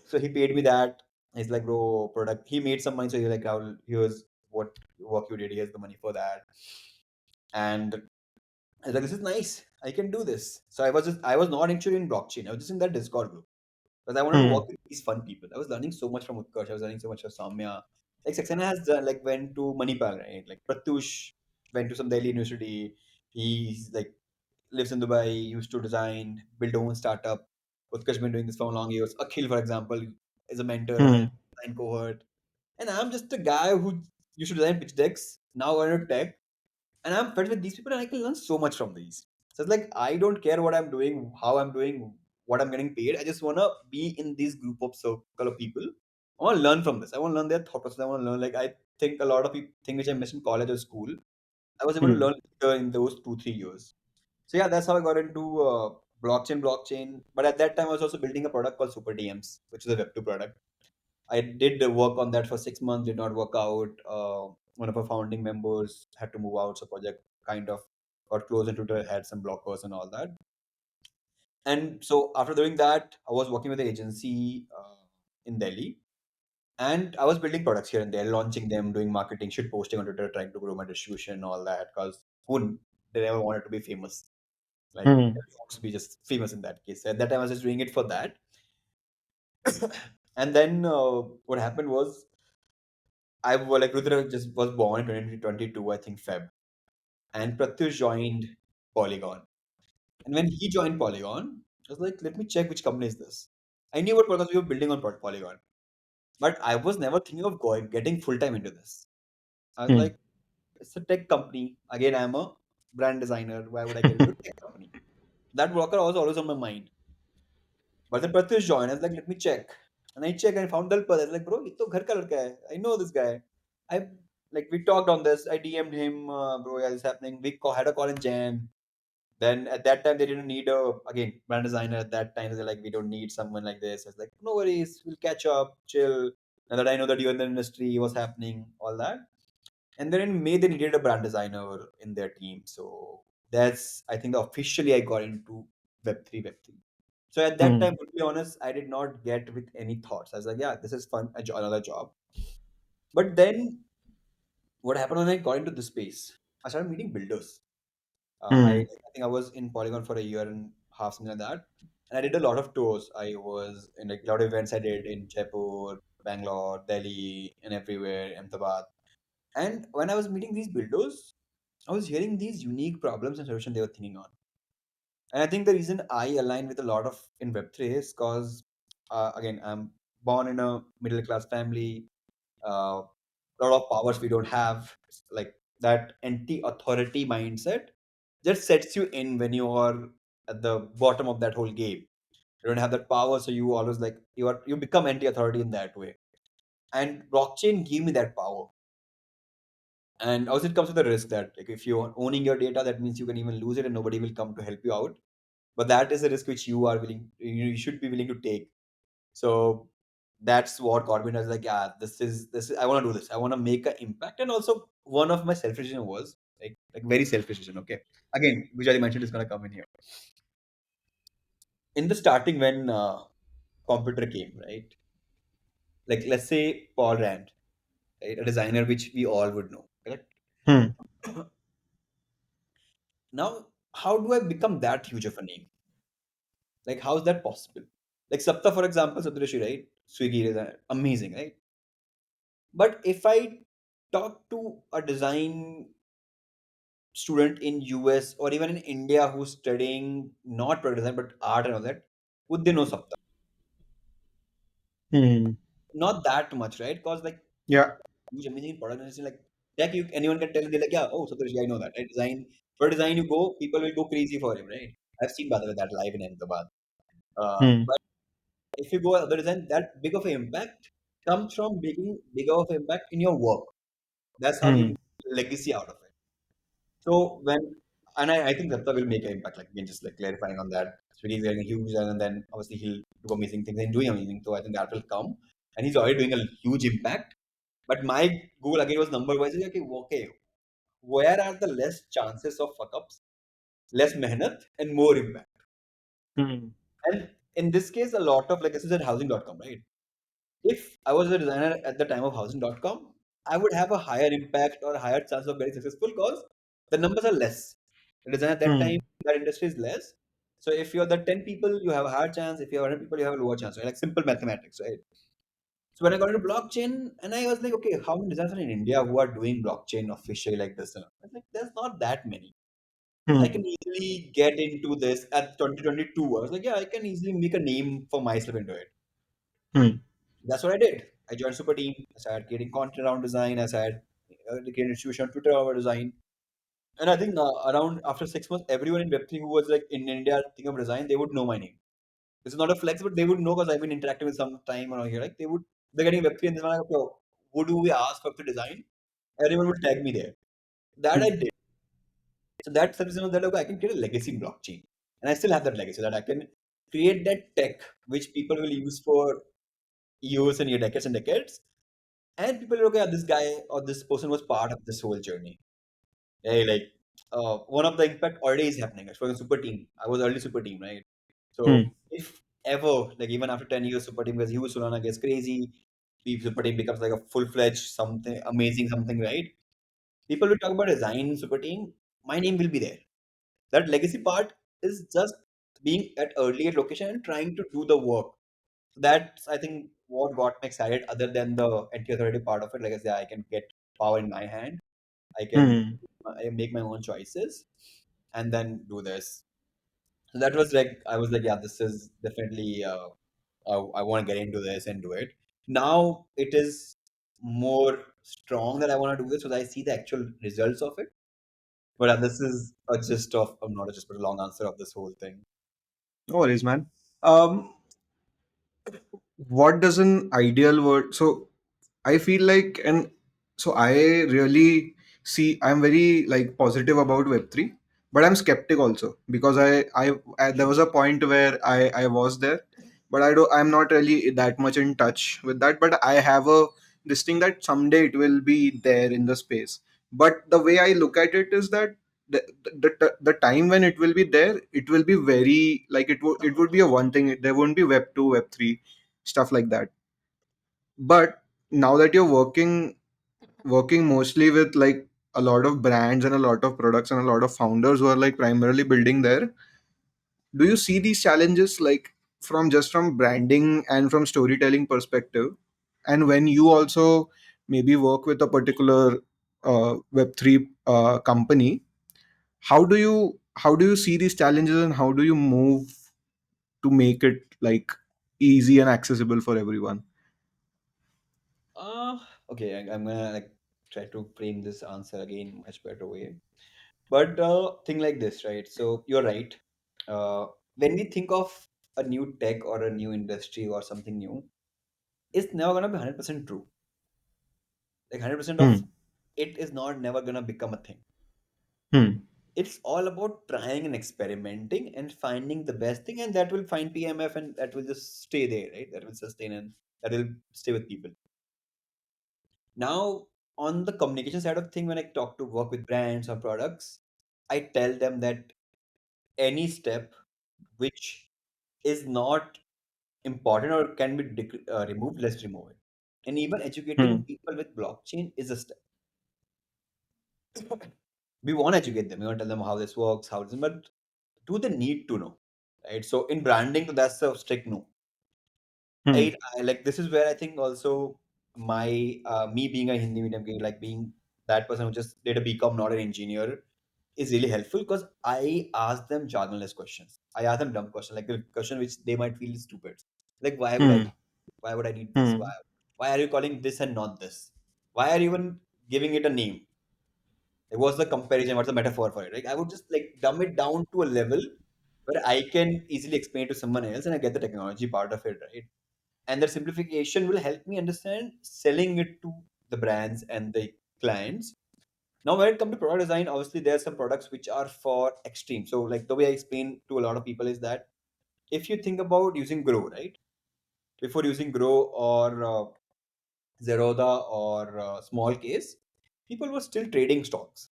So he paid me that. He's like, bro, product. He made some money. So he's like, Rahul, here's what work you did. Here's the money for that. And I was like, this is nice. I can do this. So I was not actually in blockchain. I was just in that Discord group. Because I wanted to Hmm. work with these fun people. I was learning so much from Utkarsh. I was learning so much from Samya. Like Saxena has done, like went to Manipal, right? Like Pratyush went to some Delhi university. He's like lives in Dubai, used to design, build own startup. Utkarsh been doing this for long years. Akhil, for example, is a mentor on a Hmm. design cohort. And I'm just a guy who used to design pitch decks, now I know tech. And I'm friends with these people and I can learn so much from these. So it's like I don't care what I'm doing, how I'm doing, what I'm getting paid. I just wanna be in this group of circle of people. I wanna learn from this. I wanna learn their thought process. I wanna learn like I think a lot of people think which I missed in college or school. I was able to Hmm. learn later in those 2 3 years. So yeah, that's how I got into blockchain. But at that time, I was also building a product called Super DMs, which is a Web2 product. I did the work on that for 6 months, did not work out. One of our founding members had to move out, so project kind of got closed into the had some blockers and all that. And so after doing that, I was working with an agency in Delhi, and I was building products here and there, launching them, doing marketing, shit posting on Twitter, trying to grow my distribution, all that. Because who they never wanted to be famous. Like Hmm. everyone wants to be just famous in that case. At that time, I was just doing it for that. And then what happened was like Rudra just was born in 2022, I think Feb, and Pratyush joined Polygon. And when he joined Polygon, I was like, let me check which company is this. I knew what because we were building on Polygon, but I was never thinking of going getting full time into this. I was Hmm. like, it's a tech company. Again, I'm a brand designer. Why would I get into a tech company? That blocker was always on my mind. But then Pratyush joined. I was like, let me check. And I checked and found Dalpal. I was like, bro, ये तो घर का लड़का है. I know this guy. I like we talked on this. I DM'd him, bro, yeah, this is happening. Had a call in Jan. Then at that time they didn't need a again brand designer. At that time they're like, we don't need someone like this. I was like, no worries, we'll catch up, chill. Now that I know that you're in the industry, what's happening, all that. And then in May they needed a brand designer in their team. So that's I think officially I got into Web3. So at that Hmm. time, to be honest, I did not get with any thoughts. I was like, yeah, this is fun, another job. But then what happened when I got into this space? I started meeting builders. Hmm. I think I was in Polygon for a year and a half, something like that. And I did a lot of tours. I was in like, a lot of events I did in Jaipur, Bangalore, Delhi, and everywhere, Ahmedabad. And when I was meeting these builders, I was hearing these unique problems and solutions they were thinking on. And I think the reason I align with a lot of in Web3 is because, again, I'm born in a middle class family. A lot of powers we don't have. It's like that anti-authority mindset just sets you in when you are at the bottom of that whole game. You don't have that power, so you always like you become anti-authority in that way. And blockchain gave me that power. And also it comes with a risk that like if you're owning your data, that means you can even lose it and nobody will come to help you out. But that is a risk which you should be willing to take. So that's what got me. I was like, yeah, this is I want to do this. I want to make an impact. And also one of my selfish vision was like very selfish vision. Okay, again, which I mentioned is gonna come in here. In the starting when computer came, right? Like let's say Paul Rand, right? A designer which we all would know. Correct? Hmm. Now, how do I become that huge of a name? Like, how is that possible? Like Sapta, for example, Saptarishi, right? Swiggy designer, amazing, right? But if I talk to a design student in US or even in India who's studying not product design but art and all that, would they know Sapta? Hmm. Not that much, right? Because like Yeah. huge amazing product design, like tech, you anyone can tell, they're like, yeah, oh Saptarishi, I know that. Right? Design for design, you go, people will go crazy for him, right? I've seen by the way that live in Ahmedabad. Hmm. But if you go other design, that big of an impact comes from making bigger of impact in your work. That's how you Hmm. make legacy out of it. So I think Datta will make an impact. Like again, just like clarifying on that. So he's getting huge, and then obviously he'll do amazing things and doing amazing. So I think that will come, and he's already doing a huge impact. But my goal again was number wise. Okay, where are the less chances of fuck ups, less mehnat, and more impact? Hmm. And in this case, a lot of like this is at housing.com, right? If I was a designer at the time of housing.com, I would have a higher impact or a higher chance of getting successful because the numbers are less. The design at that time, Hmm. that industry is less. So if you're the 10 people, you have a higher chance. If you're 100 people, you have a lower chance, right? Like simple mathematics, right? So when I got into blockchain, and I was like, okay, how many designers are in India who are doing blockchain officially like this? And I was like, there's not that many. I Hmm. can easily get into this at 2022. I was like, yeah, I can easily make a name for myself into it. Hmm. That's what I did. I joined Super Team. I started creating content around design. I started creating a distribution on Twitter about design. And I think around after 6 months, everyone in Web3 who was like in India thinking of design, they would know my name. This is not a flex, but they would know because I've been interacting with some time around here. Like they're getting Web3 and they're like, okay, who do we ask for the design? Everyone would tag me there. That I Hmm. did. So that's the reason that okay, I can create a legacy in blockchain. And I still have that legacy that I can create that tech which people will use for years and years, decades and decades. And people are okay, yeah, this guy or this person was part of this whole journey. Hey, like one of the impact already is happening. For the super team, I was early super team, right? Hmm. So if ever, like even after 10 years, super team gets huge, Solana gets crazy, the super team becomes like a full fledged something amazing something, right? People will talk about design super team. My name will be there. That legacy part is just being at earlier location and trying to do the work. That's I think what got me excited other than the anti-authority part of it. Like I said, I can get power in my hand. I can Hmm. I make my own choices and then do this. So that was like I was like, yeah, this is definitely I want to get into this and do it. Now it is more strong that I want to do this because I see the actual results of it. But this is a gist of not a gist but a long answer of this whole thing. No worries, man. Um, what does an ideal world? So I feel like, and so I really see, I'm very like positive about Web3, but I'm skeptic also because I there was a point where I was there, but I'm not really that much in touch with that. But I have a this thing that someday it will be there in the space. But the way I look at it is that the time when it will be there, it will be very like it would be a one thing. There won't be Web 2, Web 3, stuff like that. But now that you're working mostly with like a lot of brands and a lot of products and a lot of founders who are like primarily building there, do you see these challenges like from branding and from storytelling perspective? And when you also maybe work with a particular Web3 company, how do you see these challenges and how do you move to make it like easy and accessible for everyone? Uh, okay, I'm gonna like try to frame this answer again much better way. But thing like this, right? So you're right. When we think of a new tech or a new industry or something new, it's never gonna be 100% true. Like 100% of Hmm. it is not never gonna become a thing. Hmm. It's all about trying and experimenting and finding the best thing, and that will find PMF, and that will just stay there, right? That will sustain and that will stay with people. Now, on the communication side of thing, when I talk to work with brands or products, I tell them that any step which is not important or can be removed, let's remove it. And even educating Hmm. people with blockchain is a step. We want to educate them. We want to tell them how this works, how this, but do they need to know, right? So in branding, that's a strict no. Hmm. I like this is where I think also my me being a Hindi medium kid, like being that person who just did a BCom, not an engineer, is really helpful because I ask them jargonless questions. I ask them dumb questions, like the question which they might feel is stupid. Like Hmm. why would I need this? Hmm. Why are you calling this and not this? Why are you even giving it a name? Like, what's the comparison? What's the metaphor for it? Like I would just like dumb it down to a level where I can easily explain it to someone else and I get the technology part of it, right? And that simplification will help me understand selling it to the brands and the clients. Now when it comes to product design, obviously there are some products which are for extreme. So like the way I explain to a lot of people is that if you think about using grow, right, before using grow or zerodha or small case, people were still trading stocks,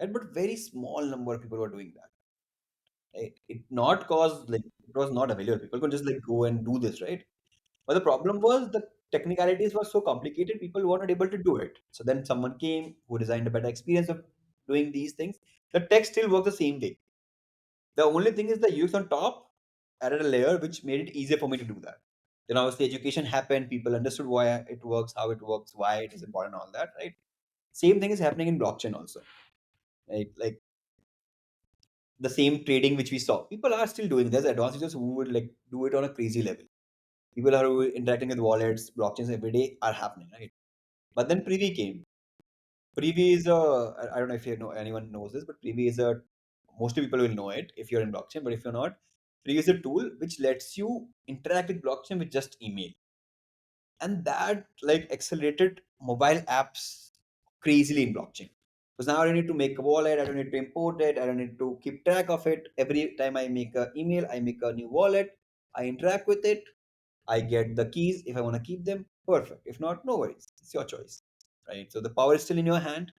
right? But very small number of people were doing that, right? It not cause like it was not available, people could just like go and do this, right? But the problem was the technicalities were so complicated, people were not able to do it. So then someone came who designed a better experience of doing these things. The tech still works the same way. The only thing is the use on top added a layer which made it easier for me to do that. Then obviously education happened, people understood why it works, how it works, why it is important, all that, right? Same thing is happening in blockchain also, right? Like the same trading which we saw, people are still doing. There's advantages who would like do it on a crazy level. People are interacting with wallets, blockchains every day are happening, right? But then Privy came. Privy is a, I don't know if you know anyone knows this, but Privy is a, mostly people will know it if you're in blockchain, but if you're not, Privy is a tool which lets you interact with blockchain with just email. And that like accelerated mobile apps crazily in blockchain. Because now I don't need to make a wallet, I don't need to import it, I don't need to keep track of it. Every time I make a email, I make a new wallet, I interact with it, I get the keys if I want to keep them. Perfect. If not, no worries. It's your choice. Right. So the power is still in your hand.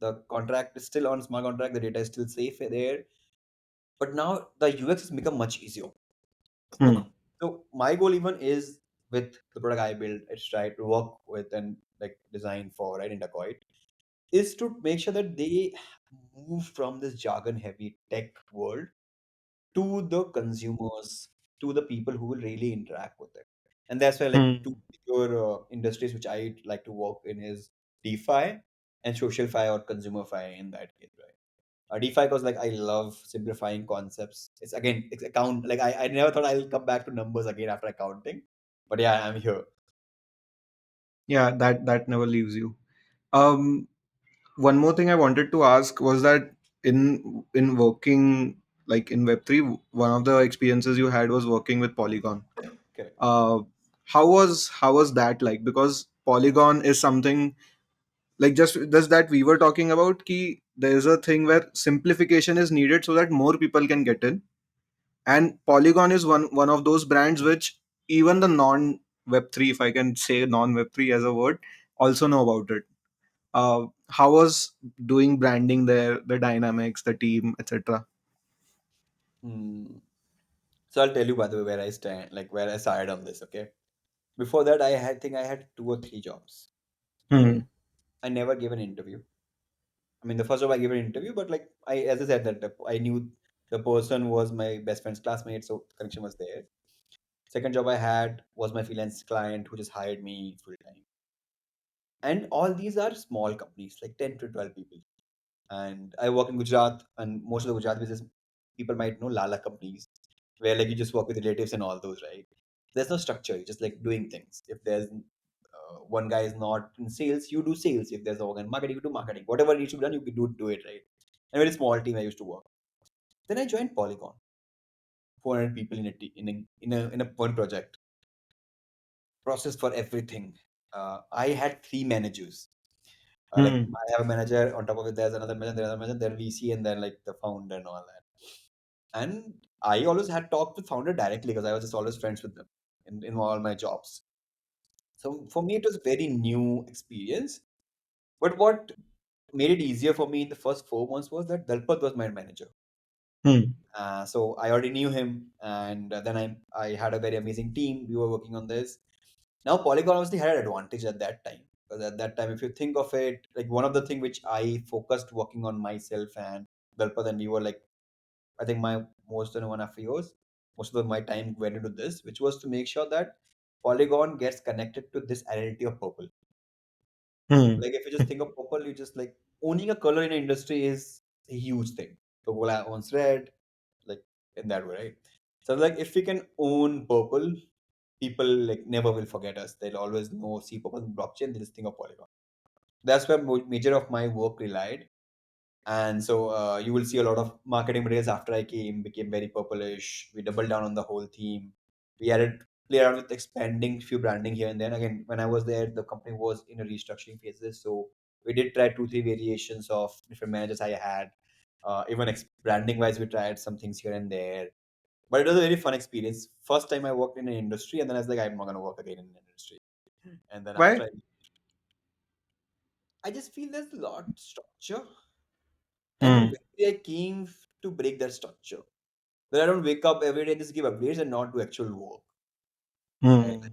The contract is still on smart contract. The data is still safe there. But now the UX has become much easier. Hmm. So my goal even is with the product I build, it's try to work with and like design for right in Dacoit, is to make sure that they move from this jargon heavy tech world to the consumers, to the people who will really interact with it. And that's why, like, two Hmm. bigger industries which I like to work in is DeFi and social fi or consumer fi in that case, right? DeFi because like I love simplifying concepts. It's again, it's account. Like I never thought I'll come back to numbers again after accounting, but yeah, I'm here. Yeah, that never leaves you. Um, One more thing I wanted to ask was that in working like in Web3, one of the experiences you had was working with Polygon. Correct. Uh, how was that like? Because Polygon is something like just that we were talking about. Ki there is a thing where simplification is needed so that more people can get in, and Polygon is one of those brands which even the non Web3, if I can say non Web3 as a word, also know about it. How was doing branding there, the dynamics, the team, etc.? Hmm. So I'll tell you by the way where I stand, like where I started on this. Okay. Before that, I had 2 or 3 jobs. Hmm. I never gave an interview. I mean, the first job I gave an interview, but like as I said, that I knew the person was my best friend's classmate, so the connection was there. Second job I had was my freelance client who just hired me full time. And all these are small companies, like 10 to 12 people. And I work in Gujarat, and most of the Gujarat business people might know Lala companies, where like you just work with relatives and all those, right? There's no structure, you're just like doing things. If there's one guy is not in sales, you do sales. If there's a one in marketing, you do marketing. Whatever needs to be done, you can do it, right? A very small team I used to work. Then I joined Polygon, 400 people in a in a one project, process for everything. I had 3 managers. Like Hmm. I have a manager, on top of it, there's another manager, then VC, and then like the founder and all that. And I always had talked with founder directly because I was just always friends with them in all my jobs. So for me, it was a very new experience. But what made it easier for me in the first 4 months was that Dalpat was my manager. Hmm. So I already knew him, and then I had a very amazing team. We were working on this. Now Polygon obviously had an advantage at that time, because at that time, if you think of it, like one of the thing which I focused working on myself and Dalpat, and we were like, I think my most than 1.5 years, most of my time went into this, which was to make sure that Polygon gets connected to this identity of purple. Hmm. Like if you just think of purple, you just like owning a color in an industry is a huge thing. Coca-Cola owns red, like in that way, right? So like if we can own purple, people like never will forget us. They'll always know, see purple in blockchain, they just think of Polygon. That's where major of my work relied. And so you will see a lot of marketing materials after I came, became very purplish. We doubled down on the whole theme. We added, play around with expanding few branding here and then. Again, when I was there, the company was in a restructuring phases. So we did try 2, 3 variations of different managers I had. Even branding wise, we tried some things here and there. But it was a very fun experience. First time I worked in an industry, and then I was like, I'm not going to work again in an industry. And then Why? after I just feel there's a lot structure. And in Hmm. Web3, I came to break that structure. Where I don't wake up every day and just give updates and not do actual work. Right? Hmm.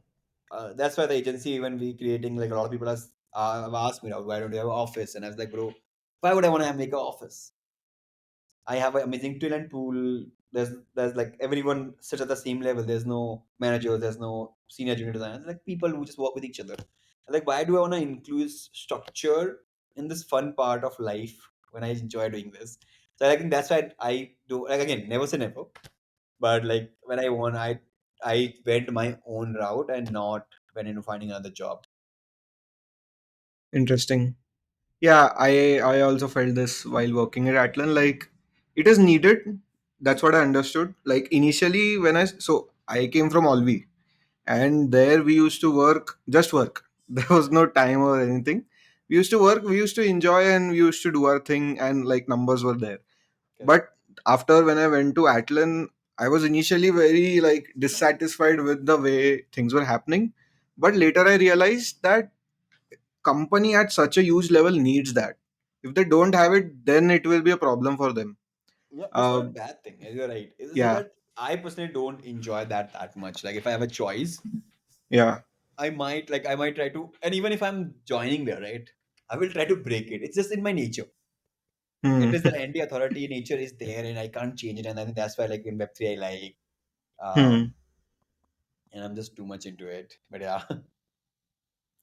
That's why the agency, even we creating, like a lot of people have asked me, why don't you have an office? And I was like, bro, why would I want to make an office? I have an amazing talent pool. There's like everyone sits at the same level. There's no manager. There's no senior junior designers. Like people who just work with each other. Like why do I want to include structure in this fun part of life when I enjoy doing this? So I think that's why I do. Like again, never say never. But like when I won, I went my own route and not went into finding another job. Interesting. Yeah, I also felt this while working at Atlan. Like, it is needed. That's what I understood. Like initially, when I came from Alvi, and there we used to work, just work. There was no time or anything. We used to work. We used to enjoy, and we used to do our thing, and like numbers were there. Correct. But after when I went to Atlan, I was initially very like dissatisfied with the way things were happening. But later I realized that company at such a huge level needs that. If they don't have it, then it will be a problem for them. Yeah, it's not uh, a bad thing. You're right. It's just yeah, that I personally don't enjoy that much. Like if I have a choice, yeah. I might try to, and even if I'm joining there, right, I will try to break it. It's just in my nature. It Hmm. is the anti-authority nature is there, and I can't change it. And I think that's why, like in Web3, I like, uh, Hmm. and I'm just too much into it. But yeah,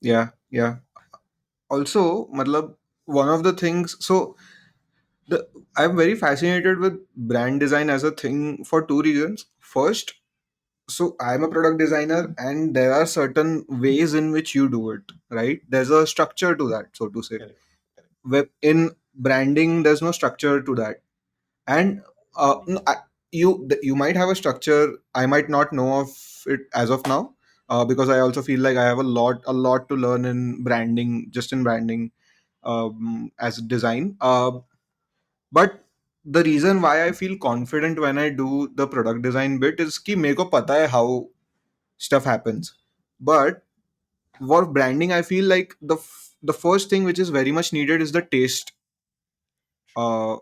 Yeah, yeah. Also, matlab, one of the things, the I'm very fascinated with brand design as a thing for two reasons. First, so I'm a product designer, and there are certain ways in which you do it, right? There's a structure to that, so to say. correct, correct. Web in branding, there's no structure to that. And no, you might have a structure. I might not know of it as of now, because I also feel like I have a lot to learn in branding, just in branding, as design. But the reason why I feel confident when I do the product design bit is कि मेरे को पता है how stuff happens. But for branding, I feel like the first thing which is very much needed is the taste, uh,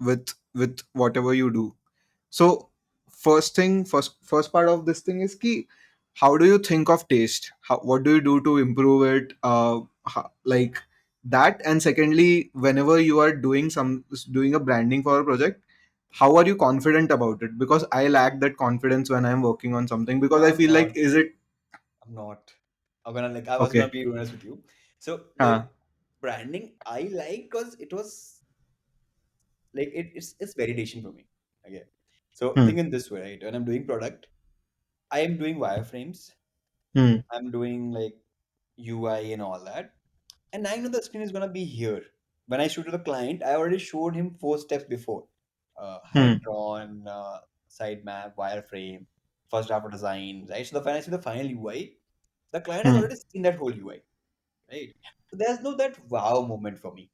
with whatever you do. So first part of this thing is ki, how do you think of taste? What do you do to improve it? Like that. And secondly, whenever you are doing a branding for a project, how are you confident about it? Because I lack that confidence when I'm working on something, because I I'm feel like, not. is it I'm not. I was gonna okay? be honest with you. So Uh, like branding, I like because it was like it's validation for me. Okay. So hmm, think in this way, right? When I'm doing product, I am doing wireframes. hmm, I'm doing like UI and all that. And I know the screen is gonna be here. When I show to the client, I already showed him 4 steps before. hmm, Hand drawn, side map, wireframe, first draft of design, right? So the when I see the final UI, the client has hmm, already seen that whole UI, right? So there's no that wow moment for me.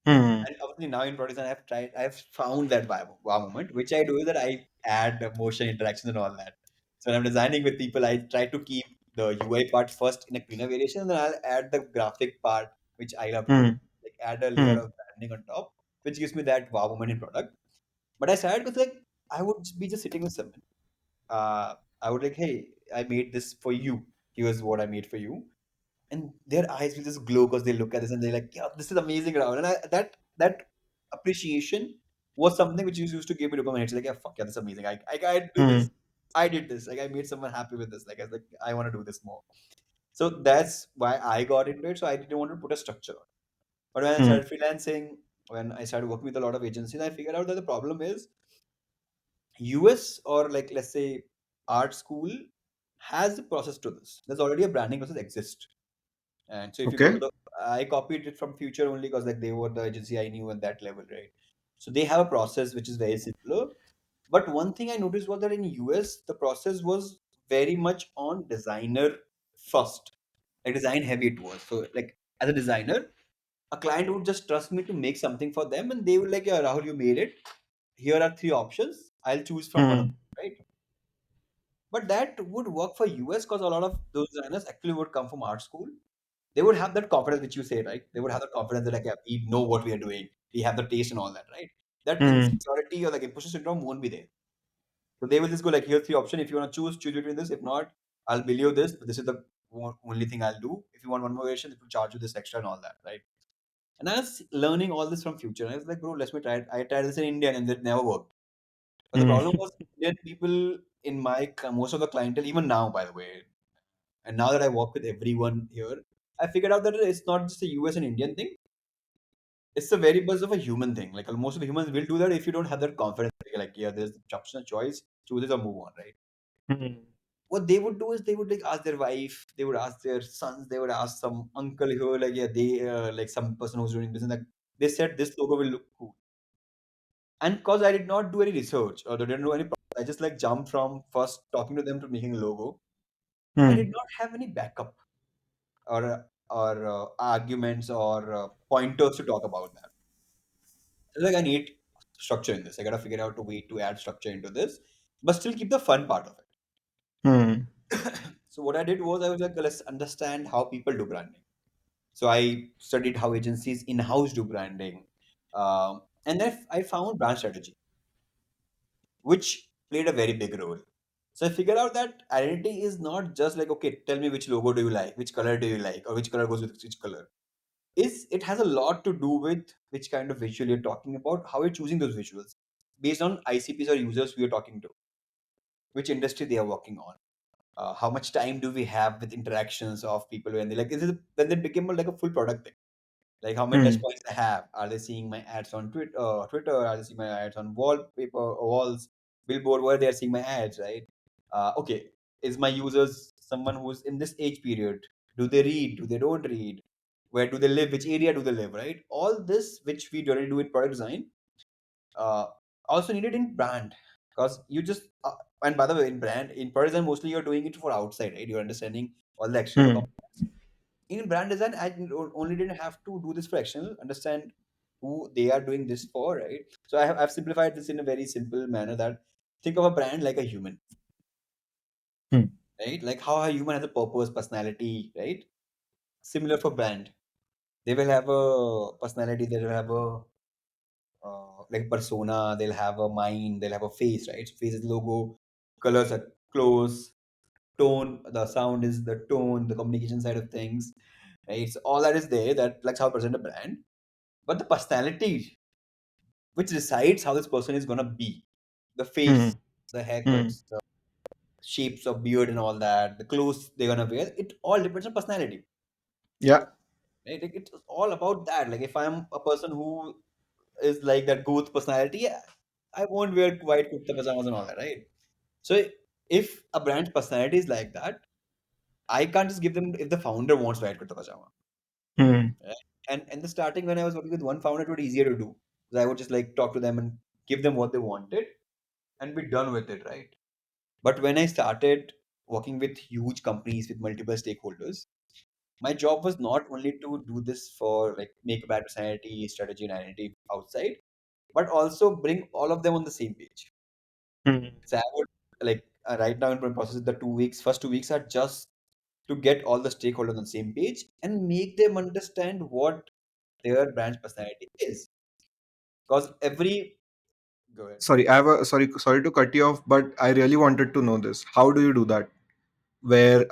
Hmm. And obviously now in product design, I've found that wow moment, which I do is that I add motion interactions and all that. So when I'm designing with people, I try to keep the UI part first in a cleaner variation, and then I'll add the graphic part, which I love to do. Hmm. Like add a layer Hmm. of branding on top, which gives me that wow moment in product. But I started with like I would be just sitting with someone. I would like, hey, I made this for you. Here's what I made for you, and their eyes will just glow because they look at this and they're like, yeah, this is amazing, Rahul. And that appreciation was something which used to give me dopamine. It's like, yeah, fuck yeah, that's amazing. I do Hmm. this. I did this. Like I made someone happy with this. Like I was like, I want to do this more. So that's why I got into it. So I didn't want to put a structure on it. But when I Hmm. started freelancing, when I started working with a lot of agencies, I figured out that the problem is US or like let's say art school has a process to this. There's already a branding process exists. And so if you go to Okay. the, I copied it from Future only because like they were the agency I knew at that level, right? So they have a process which is very simpler. But one thing I noticed was that in US the process was very much on designer first, like design heavy it was. So like as a designer, a client would just trust me to make something for them, and they would like, yeah, Rahul, you made it. Here are three options. I'll choose from one of Hmm. them, right? But that would work for US because a lot of those designers actually would come from art school. They would have that confidence which you say, right? They would have that confidence that like, yeah, we know what we are doing. We have the taste and all that, right? That Hmm. insecurity or like imposter syndrome won't be there. So they will just go like, here's three options. If you want to choose between this. If not, I'll bill you this. But this is the only thing I'll do. If you want one more version, it will charge you this extra and all that, right? And I was learning all this from Future. And I was like, bro, let me try it. I tried this in India and it never worked. But the problem Hmm. was Indian people in my most of the clientele, even now, by the way, and now that I work with everyone here, I figured out that it's not just a US and Indian thing. It's the very best of a human thing. Like most of the humans will do that if you don't have that confidence. Like, yeah, there's option of choice, choose it or move on, right? Hmm. What they would do is they would like ask their wife, they would ask their sons, they would ask some uncle who like yeah they like some person who's doing business like they said this logo will look cool. And because I did not do any research or didn't do any, I just like jumped from first talking to them to making a logo. I did Hmm. not have any backup or arguments or pointers to talk about that. So, like I need structure in this. I gotta figure out a way to add structure into this, but still keep the fun part of it. Hmm. So what I did was I was like, let's understand how people do branding. So I studied how agencies in-house do branding, and then I found brand strategy, which played a very big role. So I figured out that identity is not just like, okay, tell me which logo do you like, which color do you like, or which color goes with which color. Is it has a lot to do with which kind of visual you're talking about, how you're choosing those visuals based on ICPs or users we are talking to, which industry they are working on. How much time do we have with interactions of people when they like is it when they became like a full product thing, like how many touch Hmm. points I have. Are they seeing my ads on Twitter? Are they seeing my ads on wallpaper or walls, billboard where they are seeing my ads, right? Okay, is my users someone who's in this age period? Do they read? Do they don't read? Where do they live? Which area do they live? Right? All this which we already do in product design, uh, also needed in brand because you just and by the way in brand in product design mostly you're doing it for outside, right? You're understanding all the external Hmm. components. In brand design I only didn't have to do this for external, understand who they are doing this for, right? So I've simplified this in a very simple manner that think of a brand like a human, Hmm. right? Like how a human has a purpose, personality, right? Similar for brand, they will have a personality, they will have a like persona, they'll have a mind, they'll have a face, right? So face is logo, colors are close, tone, the sound is the tone, the communication side of things, right? So all that is there, that like how I present a brand. But the personality, which decides how this person is gonna be, the Hmm. face, the Hmm. haircuts, the shapes of beard and all that, the clothes they're gonna wear, it all depends on personality. Yeah. Right? Like it's all about that. Like if I'm a person who is like that goth personality, yeah, I won't wear white kurta pajamas and all that, right? So if a brand's personality is like that, I can't just give them if the founder wants white kurta pajama. Hmm. Right? And in the starting, when I was working with one founder, it was easier to do because I would just like talk to them and give them what they wanted and be done with it, right? But when I started working with huge companies with multiple stakeholders, My job was not only to do this for like make a brand personality, strategy, and identity outside, but also bring all of them on the same page. Hmm. So I would like right now in my process, the 2 weeks, first 2 weeks are just to get all the stakeholders on the same page and make them understand what their brand's personality is. Because every go ahead. Sorry, I have a sorry to cut you off, but I really wanted to know this. How do you do that? Where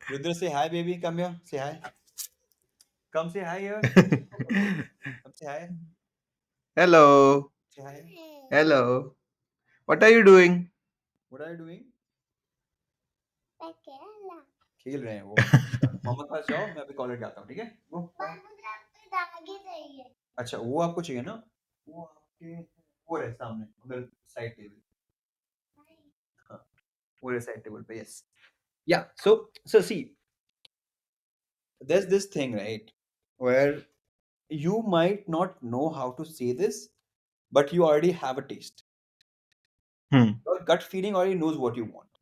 Rudra, say hi, baby. Come here. Say hi. Come say hi here. Come say hi. Hello. Say hi. Hello. What are you doing? What are you doing? खेल रहे हैं वो मामा के पास जाओ मैं अभी college जाता हूँ ठीक है वो अच्छा वो आपको चाहिए ना वो आपके वो रहे सामने उधर साइड टेबल हाँ वो रहे साइड टेबल पे yes yeah so see there's this thing right where you might not know how to say this but you already have a taste Hmm. your gut feeling already knows what you want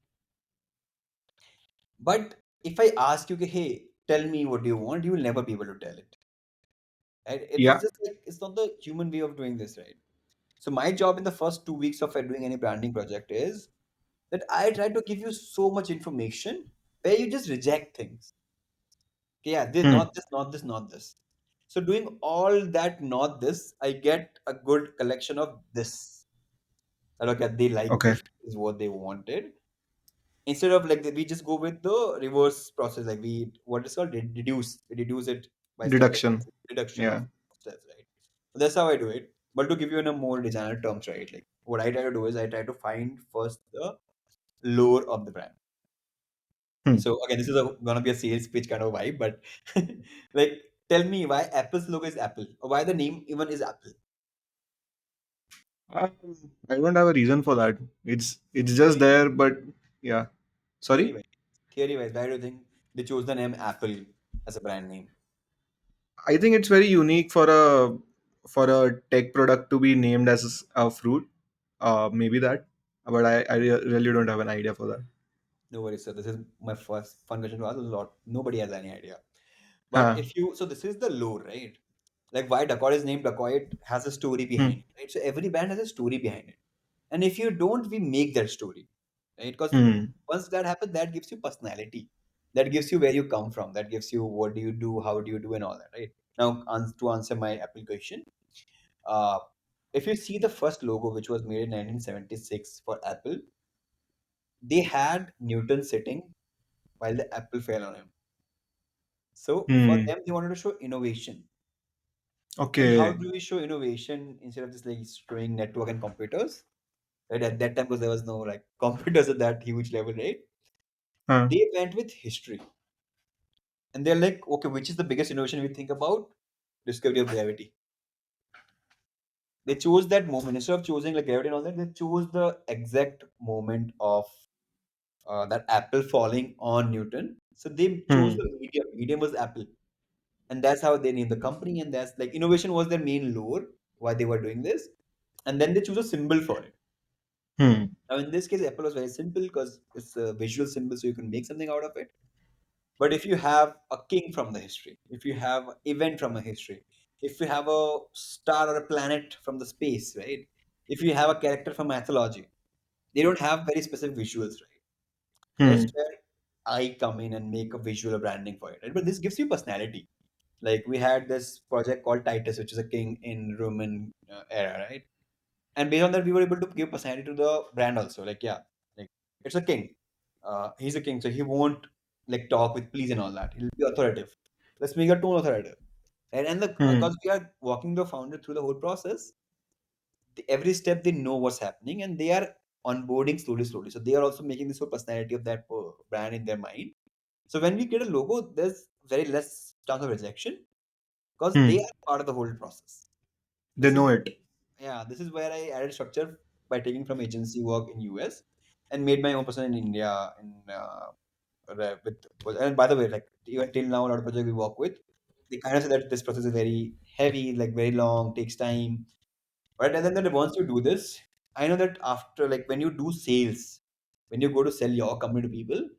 but if I ask you hey tell me what you want you will never be able to tell it right it's Yeah. just like it's not the human way of doing this right so my job in the first 2 weeks of doing any branding project is that I try to give you so much information where you just reject things okay, yeah this Hmm. not this not this not this so doing all that not this I get a good collection of this that okay they like Okay. this is what they wanted instead of like we just go with the reverse process like we what is called we deduce it by step by Deduction. step reduction of Yeah. steps right so that's how I do it but to give you in a more designer terms right like what I try to do is I try to find first the lore of the brand Hmm. so again this is gonna be a sales pitch kind of vibe but like tell me why Apple's logo is Apple or why the name even is Apple Um, I don't have a reason for that. It's just theory there, but yeah. theory Sorry. wise theory wise why do you think they chose the name Apple as a brand name I think it's very unique for a tech product to be named as a fruit. Maybe that, but really don't have an idea for that. no worries sir this is my first fun question to ask a lot nobody has any idea but Huh. if you so this is the lore right like why Dacoit is named Dacoit has a story behind Hmm. it right so every band has a story behind it and if you don't we make that story right because Hmm. once that happens that gives you personality that gives you where you come from that gives you what do you do how do you do and all that right now to answer my application uh, if you see the first logo which was made in 1976 for Apple they had Newton sitting while the apple fell on him so for Hmm. them they wanted to show innovation and how Okay. do we show innovation instead of just like showing network and computers right at that time because there was no like computers at that huge level right Huh. they went with history and they're like okay which is the biggest innovation we think about discovery of gravity they chose that moment instead of choosing like gravity and all that they chose the exact moment of that apple falling on Newton so they chose Hmm. the medium was apple and that's how they named the company and that's like innovation was their main lore why they were doing this and then they choose a symbol for it Hmm. now in this case apple was very simple because it's a visual symbol so you can make something out of it but if you have a king from the history if you have an event from a history if you have a star or a planet from the space right if you have a character from mythology they don't have very specific visuals right that's Hmm. where I come in and make a visual branding for it right? But this gives you personality like we had this project called Titus which is a king in Roman era right and based on that we were able to give personality to the brand also like yeah like it's a king he's a king so he won't like talk with please and all that he'll be authoritative let's make a tone authoritative and the Hmm. because we are walking the founder through the whole process every step they know what's happening and they are onboarding slowly so they are also making this whole personality of that brand in their mind so when we get a logo there's very less chance of rejection because they Hmm. are part of the whole process They this is know it. yeah, this is where I added structure by taking from agency work in US and made my own person in India. And by the way, like even till now, a lot of projects we work with, they kind of say that this process is very heavy, like very long, takes time. But and then once you do this, I know that after like when you do sales, when you go to sell your company to people,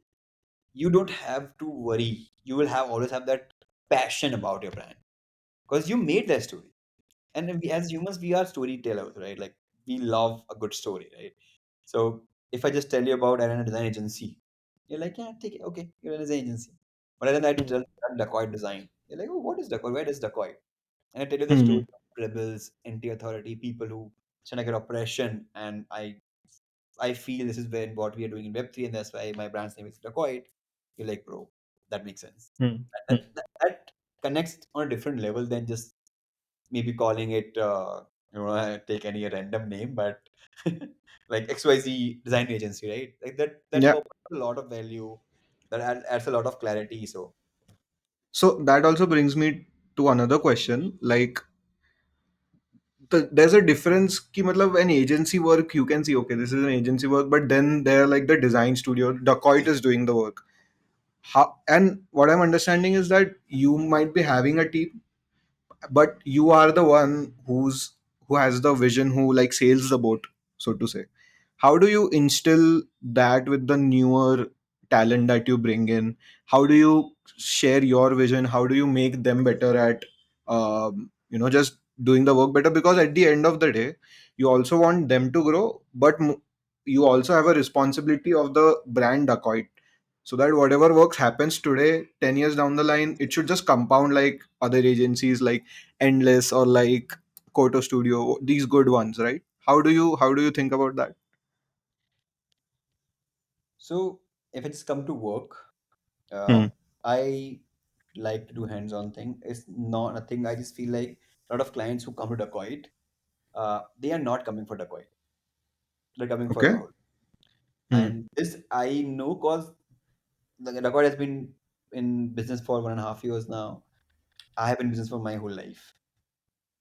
you don't have to worry. You will have always have that passion about your brand because you made that story. And we, as humans, we are storytellers, right? Like we love a good story, right? So if I just tell you about I run a design agency, you're like, yeah, take it, okay, you run a design agency. But then I tell Hmm. you run Dacoit design, you're like, oh, what is Dacoit? Where is Dacoit? And I tell you the story Hmm. of rebels, anti-authority, people who trying to get oppression, and I feel this is where what we are doing in Web3, and that's why my brand's name is Dacoit. You're like, bro, that makes sense. Hmm. Hmm. That connects on a different level than just maybe calling it, take any random name, but like XYZ design agency, right? Like that Yeah. opens a lot of value, that adds a lot of clarity. So So that also brings me to another question. Like, there's a difference. Ki, matlab, an agency work, you can see, okay, this is an agency work, but then they're like the design studio. Dacoit is doing the work. How, and what I'm understanding is that you might be having a team, but you are the one who has the vision, who like sails the boat, so to say. How do you instill that with the newer talent that you bring in? How do you share your vision? How do you make them better at just doing the work better? Because at the end of the day, you also want them to grow, but you also have a responsibility of the brand Dacoit, so that whatever works happens today, 10 years down the line, it should just compound like other agencies like Endless or like Koto Studio, these good ones, right? How do you think about that? so if it's come to work, uh, Hmm. I like to do hands-on thing. It's not nothing. I just feel like a lot of clients who come to Dacoit, they are not coming for Dacoit. They're coming for Okay. Rahul. Hmm. And this I know because the Dacoit has been in business for 1.5 years now. I have been in business for my whole life.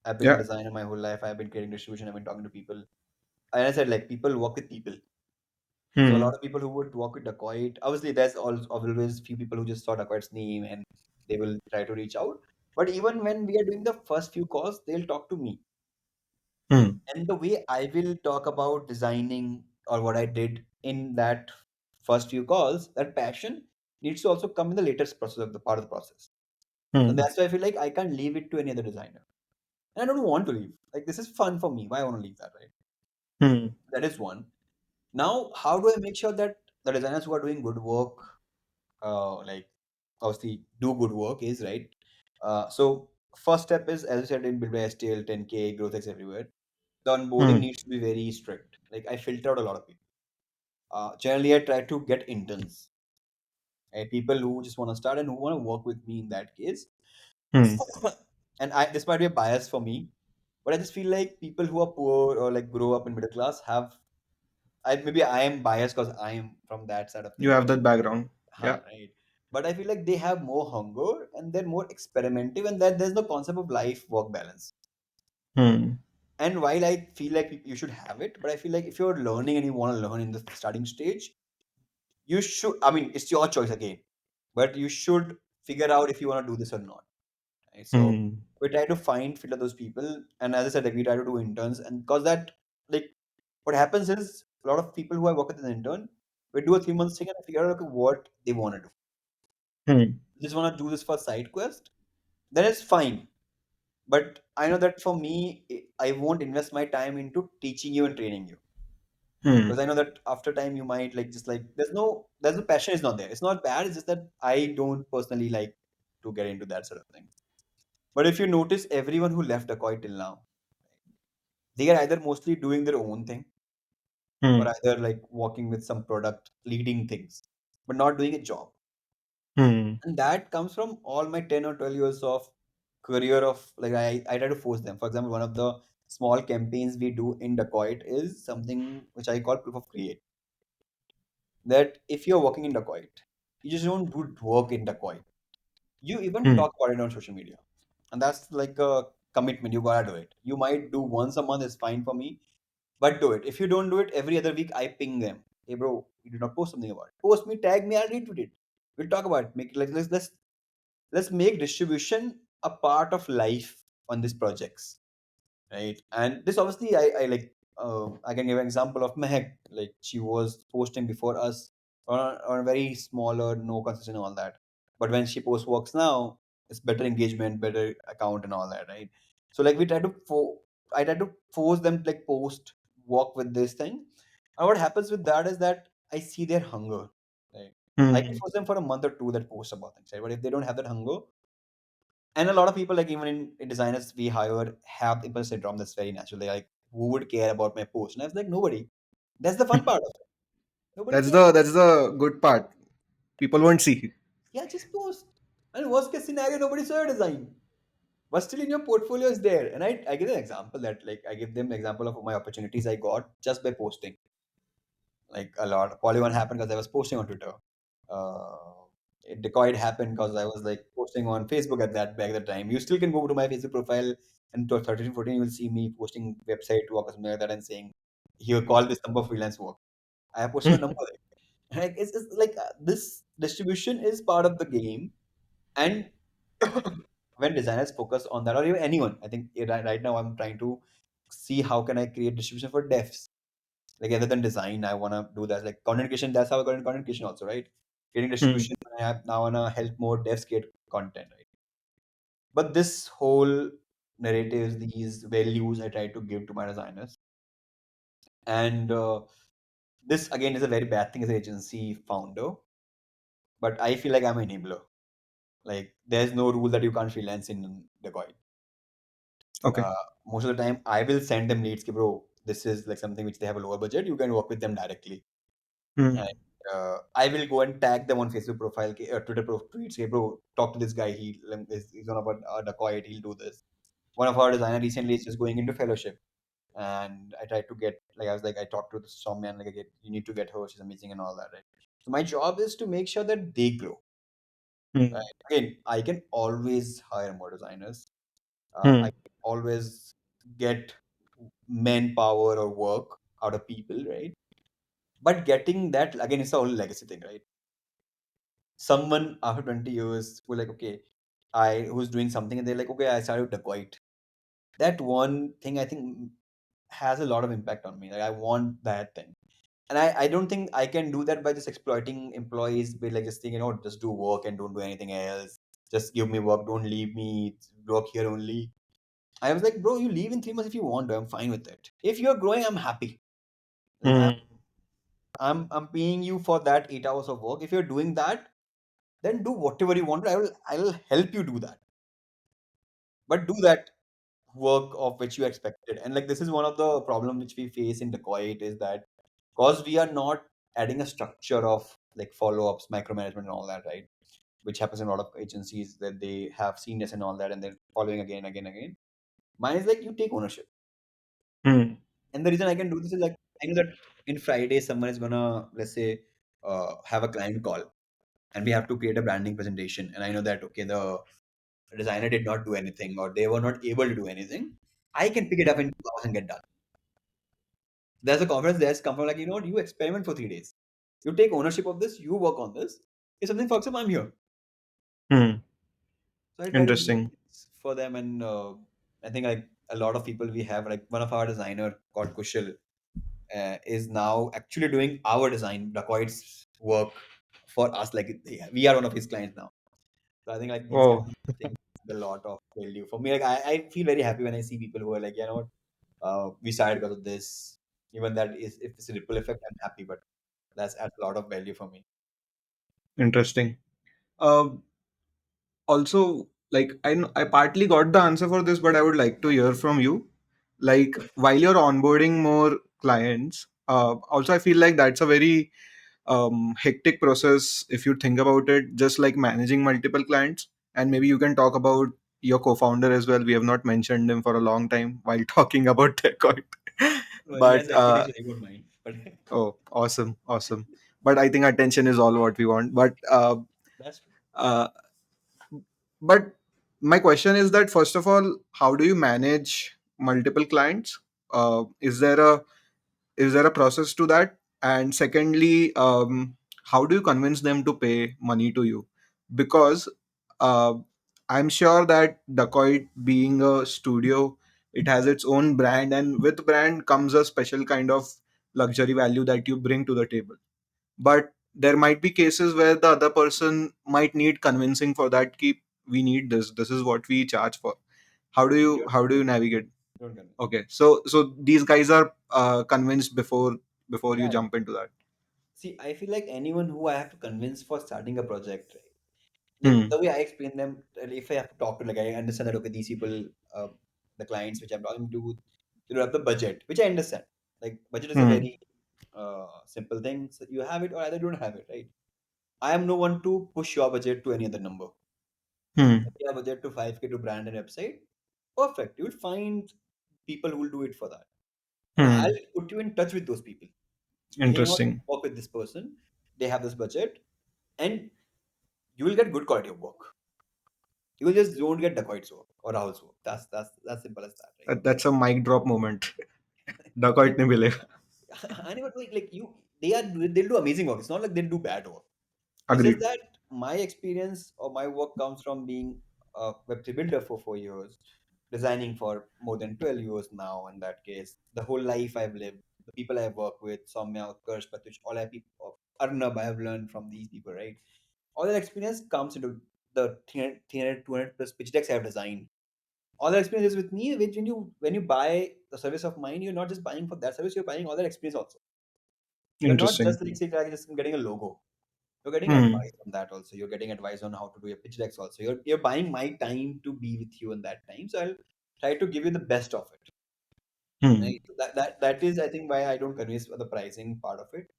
I've been a Yeah. designer my whole life. I've been creating distribution. I've been talking to people. And I said, like, people work with people. So a lot Hmm. of people who would work with Dacoit, obviously, there's always few people who just saw Dacoit's name and they will try to reach out. But even when we are doing the first few calls, they'll talk to me. Hmm. And the way I will talk about designing or what I did in that first few calls, that passion needs to also come in the latest process of the part of the process. And Hmm. that's why I feel like I can't leave it to any other designer. And I don't want to leave. Like this is fun for me. Why I want to leave that, right? Hmm. That is one. Now, how do I make sure that the designers who are doing good work, like obviously do good work is right. So first step is, as I said, in build by STL, 10K, growth X everywhere. The onboarding Hmm. needs to be very strict. Like I filter out a lot of people. Generally, I try to get interns, right? People who just want to start and who want to work with me in that case. Hmm. And I this might be a bias for me, but I just feel like people who are poor or like grow up in middle class have maybe I am biased because I am from that side of You thing. have that background. Yeah. Right. But I feel like they have more hunger and they're more experimentative and that there's no concept of life work balance. Hmm. And while I feel like you should have it, but I feel like if you're learning and you want to learn in the starting stage, you should, I mean, it's your choice again, but you should figure out if you want to do this or not. Right? So Hmm. we try to filter those people. And as I said, like we try to do interns and because that, like, what happens is a lot of people who I work with as an intern, we do a 3 months thing and figure out okay, what they want to do. Hmm. Just want to do this for side quest, then it's fine. But I know that for me, I won't invest my time into teaching you and training you Hmm. because I know that after time you might like just like there's no passion is not there. It's not bad. It's just that I don't personally like to get into that sort of thing. But if you notice, everyone who left Dacoit till now, they are either mostly doing their own thing or Hmm. either like working with some product, leading things, but not doing a job. Hmm. And that comes from all my 10 or 12 years of career of like I try to force them. For example, one of the small campaigns we do in Dacoit is something which I call proof of create. That if you're working in Dacoit, you just don't do work in Dacoit. You even Hmm. talk about it on social media. And that's like a commitment. You gotta do it. You might do once a month is fine for me, but do it. If you don't do it every other week, I ping them. Hey bro, you did not post something about it. Post me, tag me, I'll retweet it. We'll talk about it. Make it like let's make distribution a part of life on these projects, right? And this obviously I like I can give an example of Mehak. Like she was posting before us or very smaller, no consistent and all that. But when she posts works now, it's better engagement, better account and all that, right? So like I try to force them to like post work with this thing. And what happens with that is that I see their hunger. Like I can Hmm. force them for a month or two that post about things, right? But if they don't have that hunger, and a lot of people like even in designers we hire have imposter syndrome. That's very natural. They're like, who would care about my post? And I was like, nobody. That's the fun part of it. Nobody That's cares. the good part. People won't see. Yeah, just post. And worst case scenario, nobody saw your design. But still in your portfolio is there. And I give an example that like I give them example of my opportunities I got just by posting. Like a lot. Polygon happened because I was posting on Twitter. Dacoit happened because I was like posting on Facebook at that back at the time. You still can go to my Facebook profile and to 13, 14, you will see me posting website work or something like that and saying, here, call this number freelance work. I have posted my number there. Like, it's like this distribution is part of the game. And when designers focus on that, or even anyone, I think right now I'm trying to see how can I create distribution for devs. Like other than design, I want to do that. Like content creation, that's how I got in content creation also, right? Creating Hmm. distribution, I have now want to help more devs create content, right? But this whole narratives, these values, I try to give to my designers, and this again is a very bad thing as an agency founder. But I feel like I'm an enabler. Like there's no rule that you can't freelance in the coin. Okay. uh, Most of the time I will send them leads ki, bro, this is like something which they have a lower budget, you can work with them directly. Hmm. And I will go and tag them on Facebook profile ki, Twitter tweets ki, bro, talk to this guy, he's on about Dacoit, he'll do this. One of our designer recently is just going into fellowship, and I tried to get, like I was like, I talked to this man, like, you need to get her, she's amazing and all that, right? So my job is to make sure that they grow, Hmm. right? Again, I can always hire more designers. I Hmm. can always get manpower or work out of people, right? But getting that again, it's a whole legacy thing, right? Someone after 20 years who like, okay, I who's doing something and they're like, okay, I started Dacoit. That one thing I think has a lot of impact on me. Like I want that thing. And I don't think I can do that by just exploiting employees with like just thinking, just do work and don't do anything else. Just give me work, don't leave me, work here only. I was like, bro, you leave in 3 months if you want to. I'm fine with it. If you're growing, I'm happy. Like Hmm. I'm paying you for that 8 hours of work. If you're doing that, then do whatever you want. I will help you do that. But do that work of which you expected. And like this is one of the problem which we face in Decoit is that because we are not adding a structure of like follow-ups, micromanagement and all that, right? Which happens in a lot of agencies that they have seniors and all that and they're following again, again, again. Mine is like you take ownership. Hmm. And the reason I can do this is like I know that in Friday someone is gonna, let's say, have a client call and we have to create a branding presentation. And I know that okay, the designer did not do anything or they were not able to do anything. I can pick it up in 2 hours and get done. There's a conference there's come from like, you experiment for 3 days. You take ownership of this, you work on this. If something fucks up, I'm here. Hmm. So I try to do Interesting. this for them. And I think like a lot of people we have, like one of our designer called Kushal, is now actually doing our design, Dacoit's work for us. Like yeah, we are one of his clients now. So I think like these kind Oh, of things have a lot of value for me. Like I feel very happy when I see people who are like, what, we started because of this. Even that is if it's a ripple effect, I'm happy. But that's adds a lot of value for me. interesting. Uh, Also, like I partly got the answer for this, but I would like to hear from you. Like while you're onboarding more clients, also I feel like that's a very hectic process if you think about it. Just like managing multiple clients, and maybe you can talk about your co-founder as well. We have not mentioned him for a long time while talking about Decoit. Well, he has But reputation, I won't mind. But oh, awesome, awesome. But I think attention is all what we want. that's true. Uh, but my question is that first of all, how do you manage multiple clients? Is there a process to that? And secondly, how do you convince them to pay money to you? Because uh, I'm sure that Dacoit being a studio, it has its own brand, and with brand comes a special kind of luxury value that you bring to the table. But there might be cases where the other person might need convincing for that. Keep, we need this. This is what we charge for. You How do you navigate? don't convince. Okay, so these guys are convinced before you Yeah. jump into that. See, I feel like anyone who I have to convince for starting a project, right? Like Hmm. the way I explain them, if I have to talk to, like, I understand that, okay, these people, uh, the clients which I'm talking to, they don't have the budget, which I understand. Like, budget is a Hmm. very simple thing. So you have it or either don't have it, right? I am no one to push your budget to any other number. Hmm. If you have budget to 5K to brand and website, perfect. You will find people who will do it for that. And Hmm. I'll put you in touch with those people. Hey, you know what? Interesting. Work with this person. They have this budget, and you will get good quality of work. You will just don't get Dacoit's work or Rahul's work. That's simple as that, right? That's a mic drop moment. Like, Dacoit ne मिलेगा. I never like you. They'll do amazing work. It's not like they'll do bad work. It's just Agreed. that my experience or my work comes from being a Web3 builder for 4 years, designing for more than 12 years now. In that case, the whole life I've lived, the people I've worked with, Soumya, Utkarsh, Patush, all I people, Arnab, I have learned from these people, right? All that experience comes into the 300, 200 plus pitch decks I have designed. All that experience is with me. Which when you buy the service of mine, you're not just buying for that service. You're buying all that experience also. You're not Interesting. just like say like just getting a logo. You're getting Hmm. advice on that also. You're getting advice on how to do your pitch decks also. You're buying my time to be with you in that time. So I'll try to give you the best of it. Hmm. Right? So that is I think why I don't convince for the pricing part of it.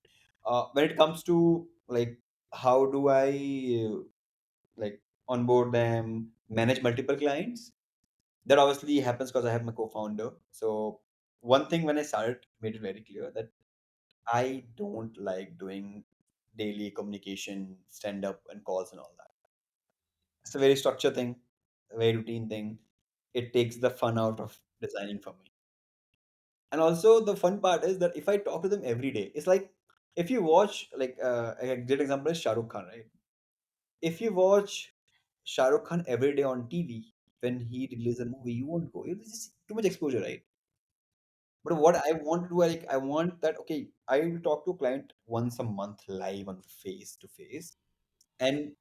When it comes to like how do I like onboard them, manage multiple clients, that obviously happens because I have my co-founder. So one thing when I started made it very clear that I don't like doing daily communication, stand up and calls and all that. It's a very structured thing, a very routine thing. It takes the fun out of designing for me. And also the fun part is that if I talk to them every day, it's like if you watch like a great example is Shah Rukh Khan, right? If you watch Shah Rukh Khan every day on TV when he releases a movie, you won't go. It's just too much exposure, right? But what I want to do, like, I want that, okay, I will talk to a client once a month live on face to face and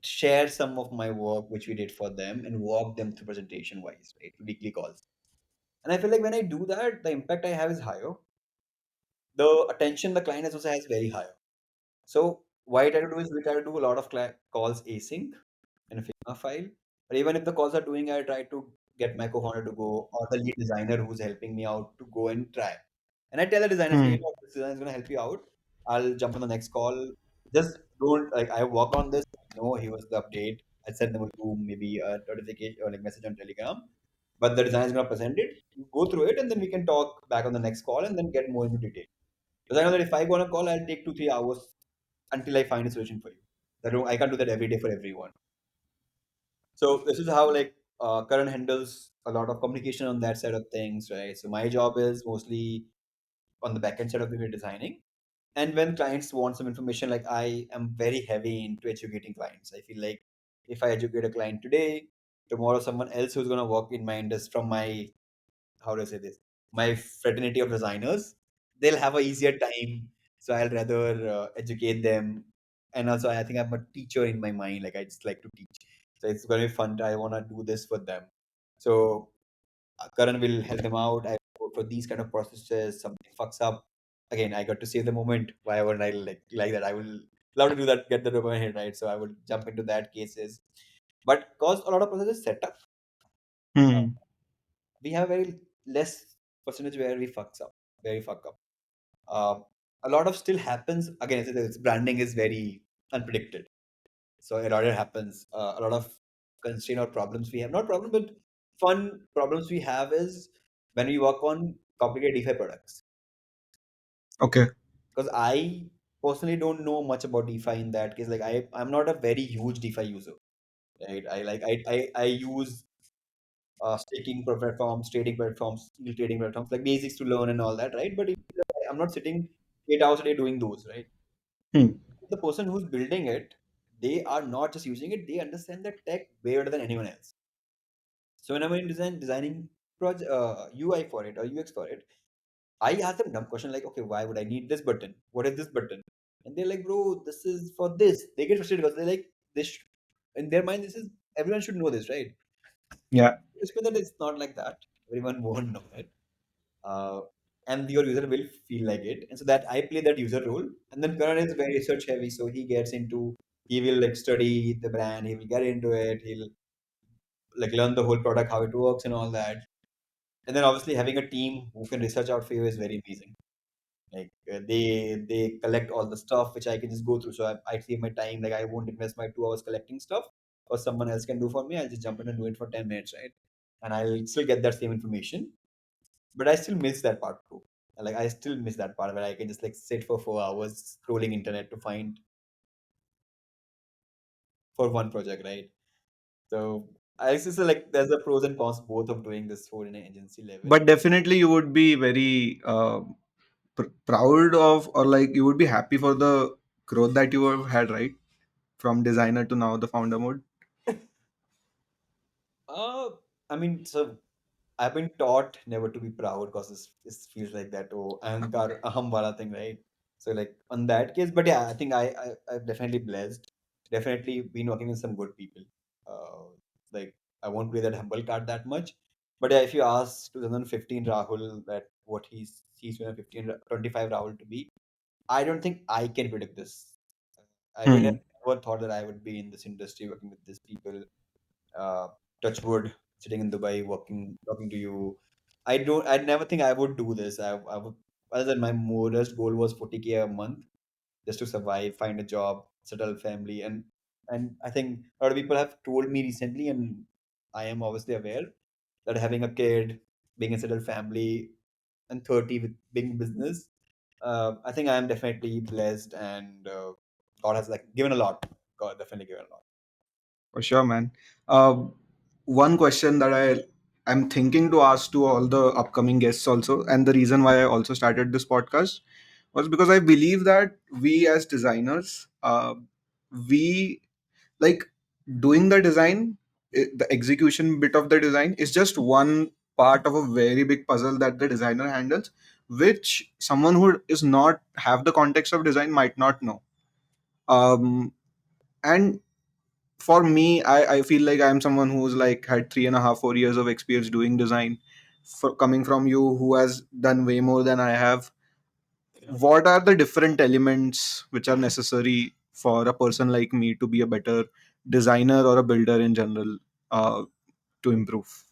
share some of my work which we did for them and walk them through presentation wise, right? Weekly calls. And I feel like when I do that, the impact I have is higher. The attention the client has also has very higher. So what I try to do is we try to do a lot of calls async in a Figma file. But even if the calls are doing, I try to get my co-founder to go or the lead designer who's helping me out to go and try. And I tell the designers, okay, you Hmm. know, this design is going to help you out. I'll jump on the next call. Just don't like I work on this. No, he was the update. I send them to maybe a notification or like message on Telegram. But the designer is going to present it. You go through it, and then we can talk back on the next call and then get more into detail. Because I know that if I go on a call, I'll take 2 3 hours until I find a solution for you. I can't do that every day for everyone. So this is how like Karan handles a lot of communication on that side of things, right? So my job is mostly on the backend side of the designing. And when clients want some information, like I am very heavy into educating clients. I feel like if I educate a client today, tomorrow someone else who's gonna work in my industry from my how do I say this? My fraternity of designers, they'll have a easier time. So I'll rather educate them. And also, I think I'm a teacher in my mind. Like I just like to teach. So it's gonna be fun. I wanna do this for them. So Karan will help them out. I go for these kind of processes. Something fucks up. Again, I got to save the moment. Why wouldn't I like that? I will love to do that. Get the dopamine hit right. So I would jump into that cases. But cause a lot of processes set up, Hmm. we have very less percentage where where we fuck up. Uh, a lot of still happens. Again, branding is very unpredicted. So a lot of happens. A lot of constraint or problems we have, not problem, but fun problems we have is when we work on complicated DeFi products. Okay. Because I personally don't know much about DeFi in that case. Like I'm not a very huge DeFi user. Right? I use staking platforms, trading platforms, yield trading platforms, like basics to learn and all that, right? But I'm not sitting 8 hours a day doing those, right? Hmm. The person who's building it, they are not just using it; they understand the tech way better than anyone else. So when I'm in designing project UI for it or UX for it, I ask them dumb question like, okay, why would I need this button? What is this button? And they're like, bro, this is for this. They get frustrated because they're like, this in their mind, this is everyone should know this, right? Yeah. It's that it's not like that. Everyone won't know it. Uh, and your user will feel like it. And so that I play that user role. And then Karan is very research heavy, so he gets into he will like study the brand, he will get into it, he'll like learn the whole product, how it works and all that. And then obviously having a team who can research out for you is very amazing. Like they collect all the stuff which I can just go through. So I save my time. Like I won't invest my 2 hours collecting stuff, or someone else can do for me. I'll just jump in and do it for 10 minutes, right? And I'll still get that same information. But I still miss that part too. Like I still miss that part where I can just like sit for 4 hours scrolling internet to find for one project, right? So I just say like there's a pros and cons both of doing this whole in an agency level. But definitely you would be very proud of, or like you would be happy for the growth that you have had, right? From designer to now the founder mode. Uh, I mean, so I've been taught never to be proud because this feels like that oh ahankar aham wala thing, right? So like on that case, but yeah, I think I'm definitely blessed. Definitely been working with some good people. Like I won't play that humble card that much, but yeah, if you ask 2015 Rahul that what he's 2015 25 Rahul to be, I don't think I can predict this. I would have Hmm. never thought that I would be in this industry working with these people uh, touch wood, sitting in Dubai, working, talking to you. I never think I would do this. I would, other than my modest goal was 40K a month just to survive, find a job, settle family. And I think a lot of people have told me recently, and I am obviously aware that having a kid, being a settled family, and 30 with big business, I think I am definitely blessed and God has like given a lot. God definitely given a lot. For sure, man. Uh, One question that I'm thinking to ask to all the upcoming guests also, and the reason why I also started this podcast was because I believe that we as designers, we like doing the design, the execution bit of the design is just one part of a very big puzzle that the designer handles, which someone who is not have the context of design might not know. And for me, I feel like I'm someone who's like had 3.5 4 years of experience doing design, coming from you who has done way more than I have. What are the different elements which are necessary for a person like me to be a better designer or a builder in general, to improve?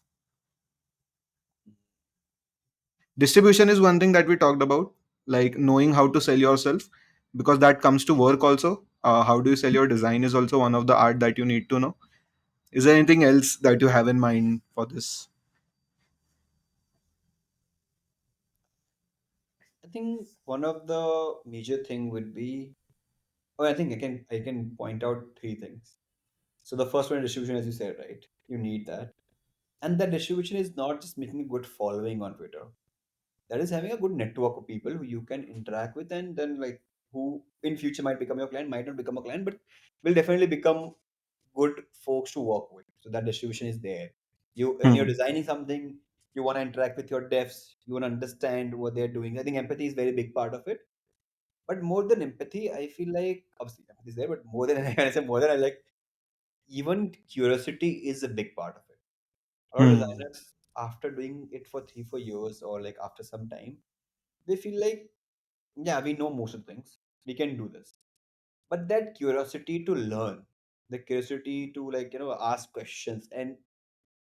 Distribution is one thing that we talked about, like knowing how to sell yourself, because that comes to work also. How do you sell your design is also one of the art that you need to know. Is there anything else that you have in mind for this? I think one of the major thing would be, oh, I think I can point out three things. So the first one, distribution, as you said, right? You need that, and that distribution is not just making a good following on Twitter. That is having a good network of people who you can interact with, and then like who in future might become your client, might not become a client, but will definitely become good folks to work with. So that distribution is there. You when you're Hmm. designing something, you want to interact with your devs, you want to understand what they're doing. I think empathy is very big part of it. But more than empathy, I feel like obviously empathy is there, but more than when I say more than I like even curiosity is a big part of it. A lot of Hmm. designers after doing it for 3 4 years or like after some time, they feel like yeah we know most of the things, we can do this. But that curiosity to learn, the curiosity to like ask questions and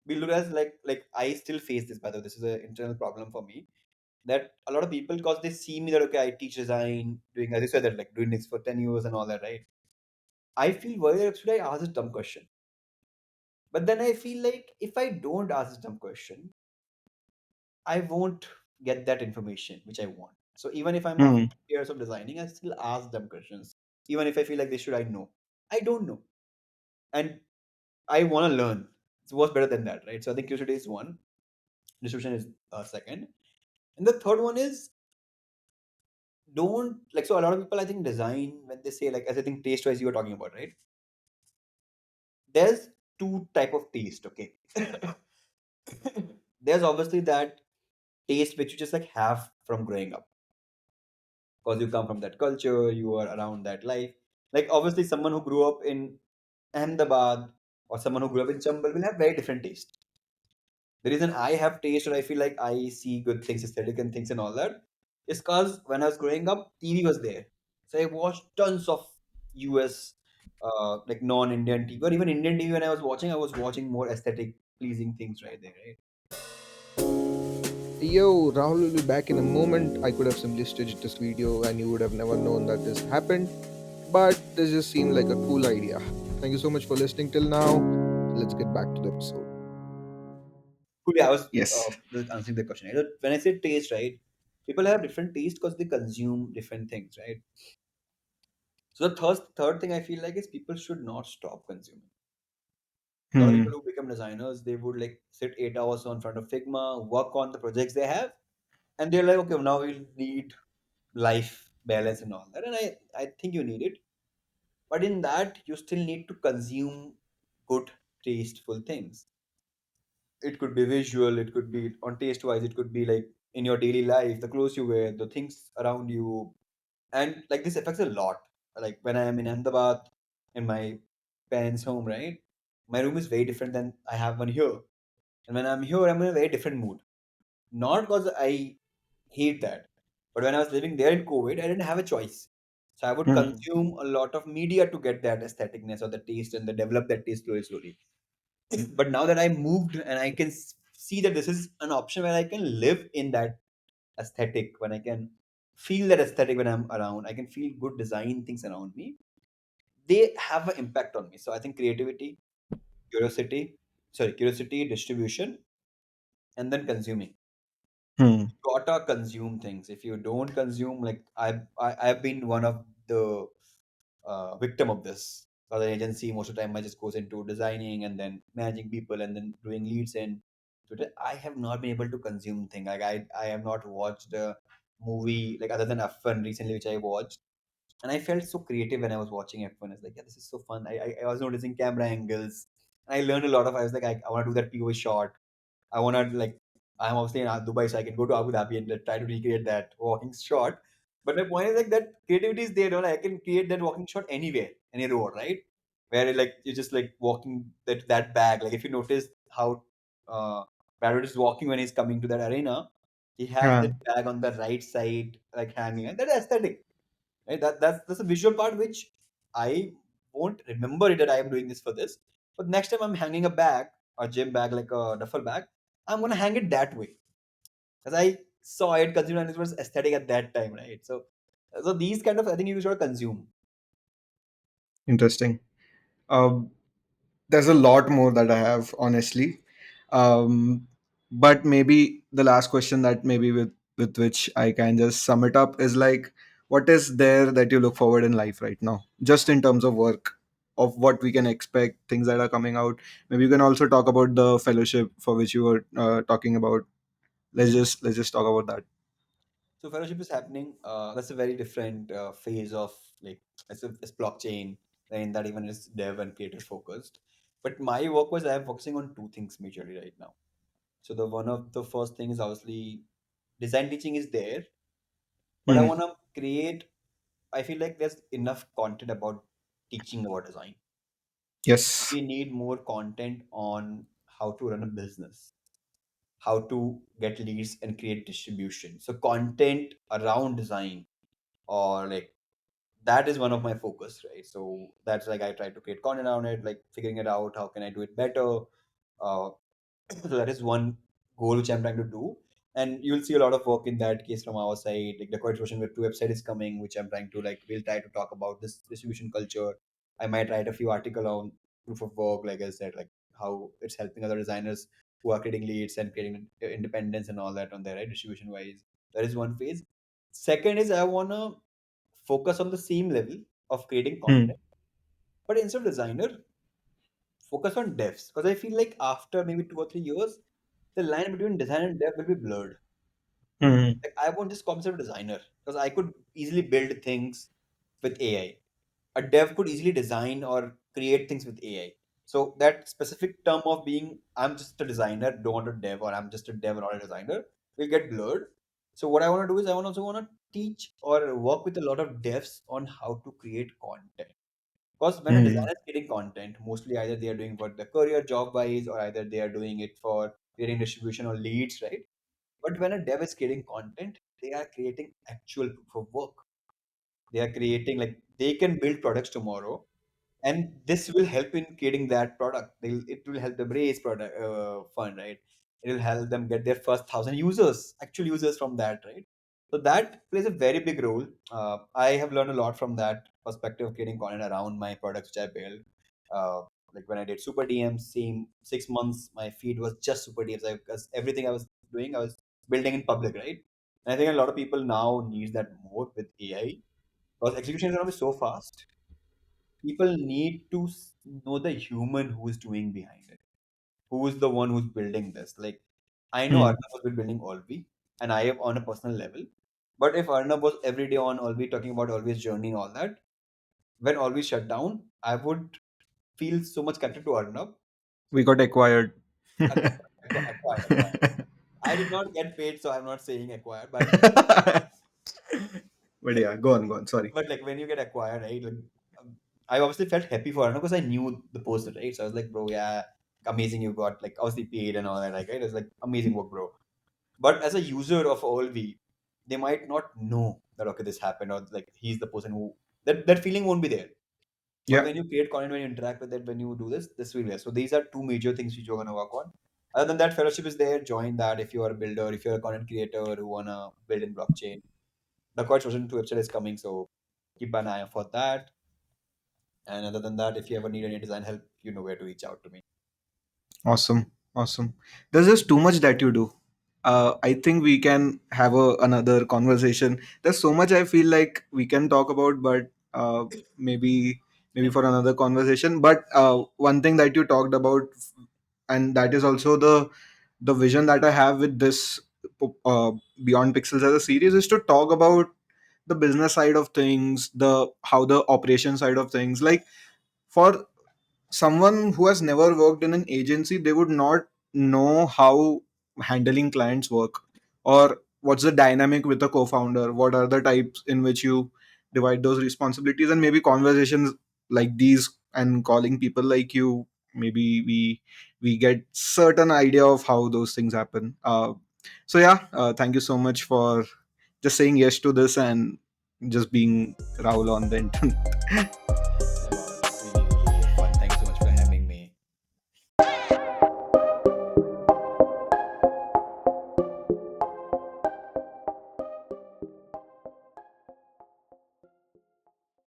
we look as like I still face this by the way. This is an internal problem for me that a lot of people because they see me that okay I teach design doing as you said that like doing this for 10 years and all that, right? I feel worried should I ask this dumb question? But then I feel like if I don't ask this dumb question, I won't get that information which I want. So even if I'm after Hmm. years of designing, I still ask them questions. Even if I feel like this should I know. I don't know. And I want to learn. So what's better than that, right? So I think curiosity is one, distribution is second. And the third one is don't like so a lot of people I think design when they say like as I think taste wise you were talking about, right? There's two type of taste, okay? There's obviously that taste which you just like have from growing up. because you come from that culture, you are around that life. Like obviously, someone who grew up in Ahmedabad or someone who grew up in Chambal will have very different taste. The reason I have taste or I feel like I see good things, aesthetic and things and all that is because when I was growing up, TV was there. So I watched tons of US, like non-Indian TV or even Indian TV. When I was watching more aesthetic, pleasing things right there, right? Yo, Rahul will be back in a moment. I could have simply stitched this video and you would have never known that this happened. But this just seemed like a cool idea. Thank you so much for listening till now. Let's get back to the episode. Cool. Yeah, I was Yes. just answering the question. Right? When I say taste, right, people have different taste because they consume different things, right? So the third thing I feel like is people should not stop consuming. A lot of Hmm. people who become designers, they would like sit 8 hours on front of Figma, work on the projects they have, and they're like, okay, now we need life balance and all that. And I think you need it, but in that you still need to consume good, tasteful things. It could be visual, it could be on taste wise, it could be like in your daily life, the clothes you wear, the things around you, and like this affects a lot. Like when I am in Ahmedabad in my parents' home, right? My room is very different than I have one here. And when I'm here, I'm in a very different mood. Not because I hate that, but when I was living there in COVID, I didn't have a choice. So I would Hmm. consume a lot of media to get that aestheticness or the taste and the develop that taste slowly, slowly. But now that I moved and I can see that this is an option where I can live in that aesthetic, when I can feel that aesthetic when I'm around, I can feel good design things around me. They have an impact on me. So I think creativity, curiosity, curiosity, distribution, and then consuming. Hmm. Gotta consume things. If you don't consume, like I've been one of the victim of this. For the agency, most of the time I just goes into designing and then managing people and then doing leads in Twitter. I have not been able to consume things. Like I have not watched a movie like other than F1 recently, which I watched. And I felt so creative when I was watching F1. I was like, yeah, this is so fun. I was noticing camera angles. I learned a lot of. I was like, I want to do that POV shot. I want to like. I'm obviously in Dubai, so I can go to Abu Dhabi and try to recreate that walking shot. But my point is like that creativity is there. No? Like, I can create that walking shot anywhere, any road, right? Where like you're just like walking that bag. Like if you notice how Barrett is walking when he's coming to that arena, he has Huh. that bag on the right side, like hanging, and that aesthetic. Right? That's a visual part which I won't remember it that I am doing this for this. But next time I'm hanging a bag, a gym bag, like a duffel bag, I'm gonna hang it that way. Because I saw it, consumed, and it was aesthetic at that time, right? So these kind of I think you should consume. Interesting. Um, there's a lot more that I have, honestly. Um, but maybe the last question that maybe with which I can just sum it up is like, what is there that you look forward in life right now, just in terms of work, of what we can expect, things that are coming out. Maybe you can also talk about the fellowship for which you were talking about. Let's just talk about that. So fellowship is happening. That's a very different phase of like it's blockchain, and that even is dev and creator focused. But my work was I am focusing on two things majorly right now. So the one of the first thing is obviously design teaching is there, but I Hmm. want to create. I feel like there's enough content about teaching about design. Yes. We need more content on how to run a business, how to get leads and create distribution. So content around design or like that is one of my focus, right? So that's like I try to create content around it, like figuring it out, how can I do it better. uh, so that is one goal which I'm trying to do. And you'll see a lot of work in that case from our side. Like the Dacoit Web 2 website is coming, which I'm trying to like we'll try to talk about this distribution culture. I might write a few article on proof of work, like I said, like how it's helping other designers who are creating leads and creating independence and all that on their right distribution wise. That is one phase. Second is I wanna focus on the same level of creating Hmm. content, but instead of designer, focus on devs. Because I feel like after maybe 2 or 3 years, the line between design and dev will be blurred. Hmm. Like I won't just call myself a designer because I could easily build things with AI. A dev could easily design or create things with AI. So that specific term of being I'm just a designer, don't want a dev, or I'm just a dev, not a designer, will get blurred. So what I want to do is I want also want to teach or work with a lot of devs on how to create content. Because when a Hmm. designer is creating content, mostly either they are doing for the career job wise, or either they are doing it for creating distribution or leads, right? But when a dev is creating content, they are creating actual proof of work. They are creating, like, they can build products tomorrow, and this will help in creating that product. It will help them raise product fund, right? It will help them get their first 1,000 users, actual users from that, right? So that plays a very big role. I have learned a lot from that perspective of creating content around my products which I build. uh, like when I did super DMs, same 6 months my feed was just super DMs, because everything I was doing I was building in public, right? And I think a lot of people now need that more with AI, because execution is going to be so fast. People need to know the human who is doing behind it, who is the one who's building this. Like, I know Hmm. Arnav has been building Olvi, and I have on a personal level. But if Arnav was every day on Olvi talking about Olvi's journey and all that, when Olvi shut down, I would feel so much connected to Arnav. We got acquired. Acquired. I did not get paid, so I'm not saying acquired, but But like, yeah, go on. Sorry. but like when you get acquired, right? Like, I obviously felt happy for Arnav because I knew the poster, right? So I was like, bro, yeah, amazing, you got like obviously paid and all that, like, right? It was like amazing work, bro. But as a user of OLV, they might not know that okay, this happened, or like he's the person who, that feeling won't be there. But Yeah. when you create content, when you interact with it, when you do this will be there. So these are two major things which you're gonna work on. Other than that, fellowship is there. Join that if you are a builder, if you're a content creator who wanna build in blockchain. The Dacoit version 2 website is coming, so keep an eye out for that. And other than that, if you ever need any design help, you know where to reach out to me. Awesome. Awesome. There's just too much that you do. I think we can have another conversation. There's so much I feel like we can talk about, but maybe for another conversation. But one thing that you talked about, and that is also the vision that I have with this uh, Beyond Pixels as a series, is to talk about the business side of things, the how the operation side of things. Like, for someone who has never worked in an agency, they would not know how handling clients work, or what's the dynamic with a co-founder, what are the types in which you divide those responsibilities. And maybe conversations like these and calling people like you, maybe we get certain idea of how those things happen. So yeah, thank you so much for just saying yes to this and just being Rahul on the internet.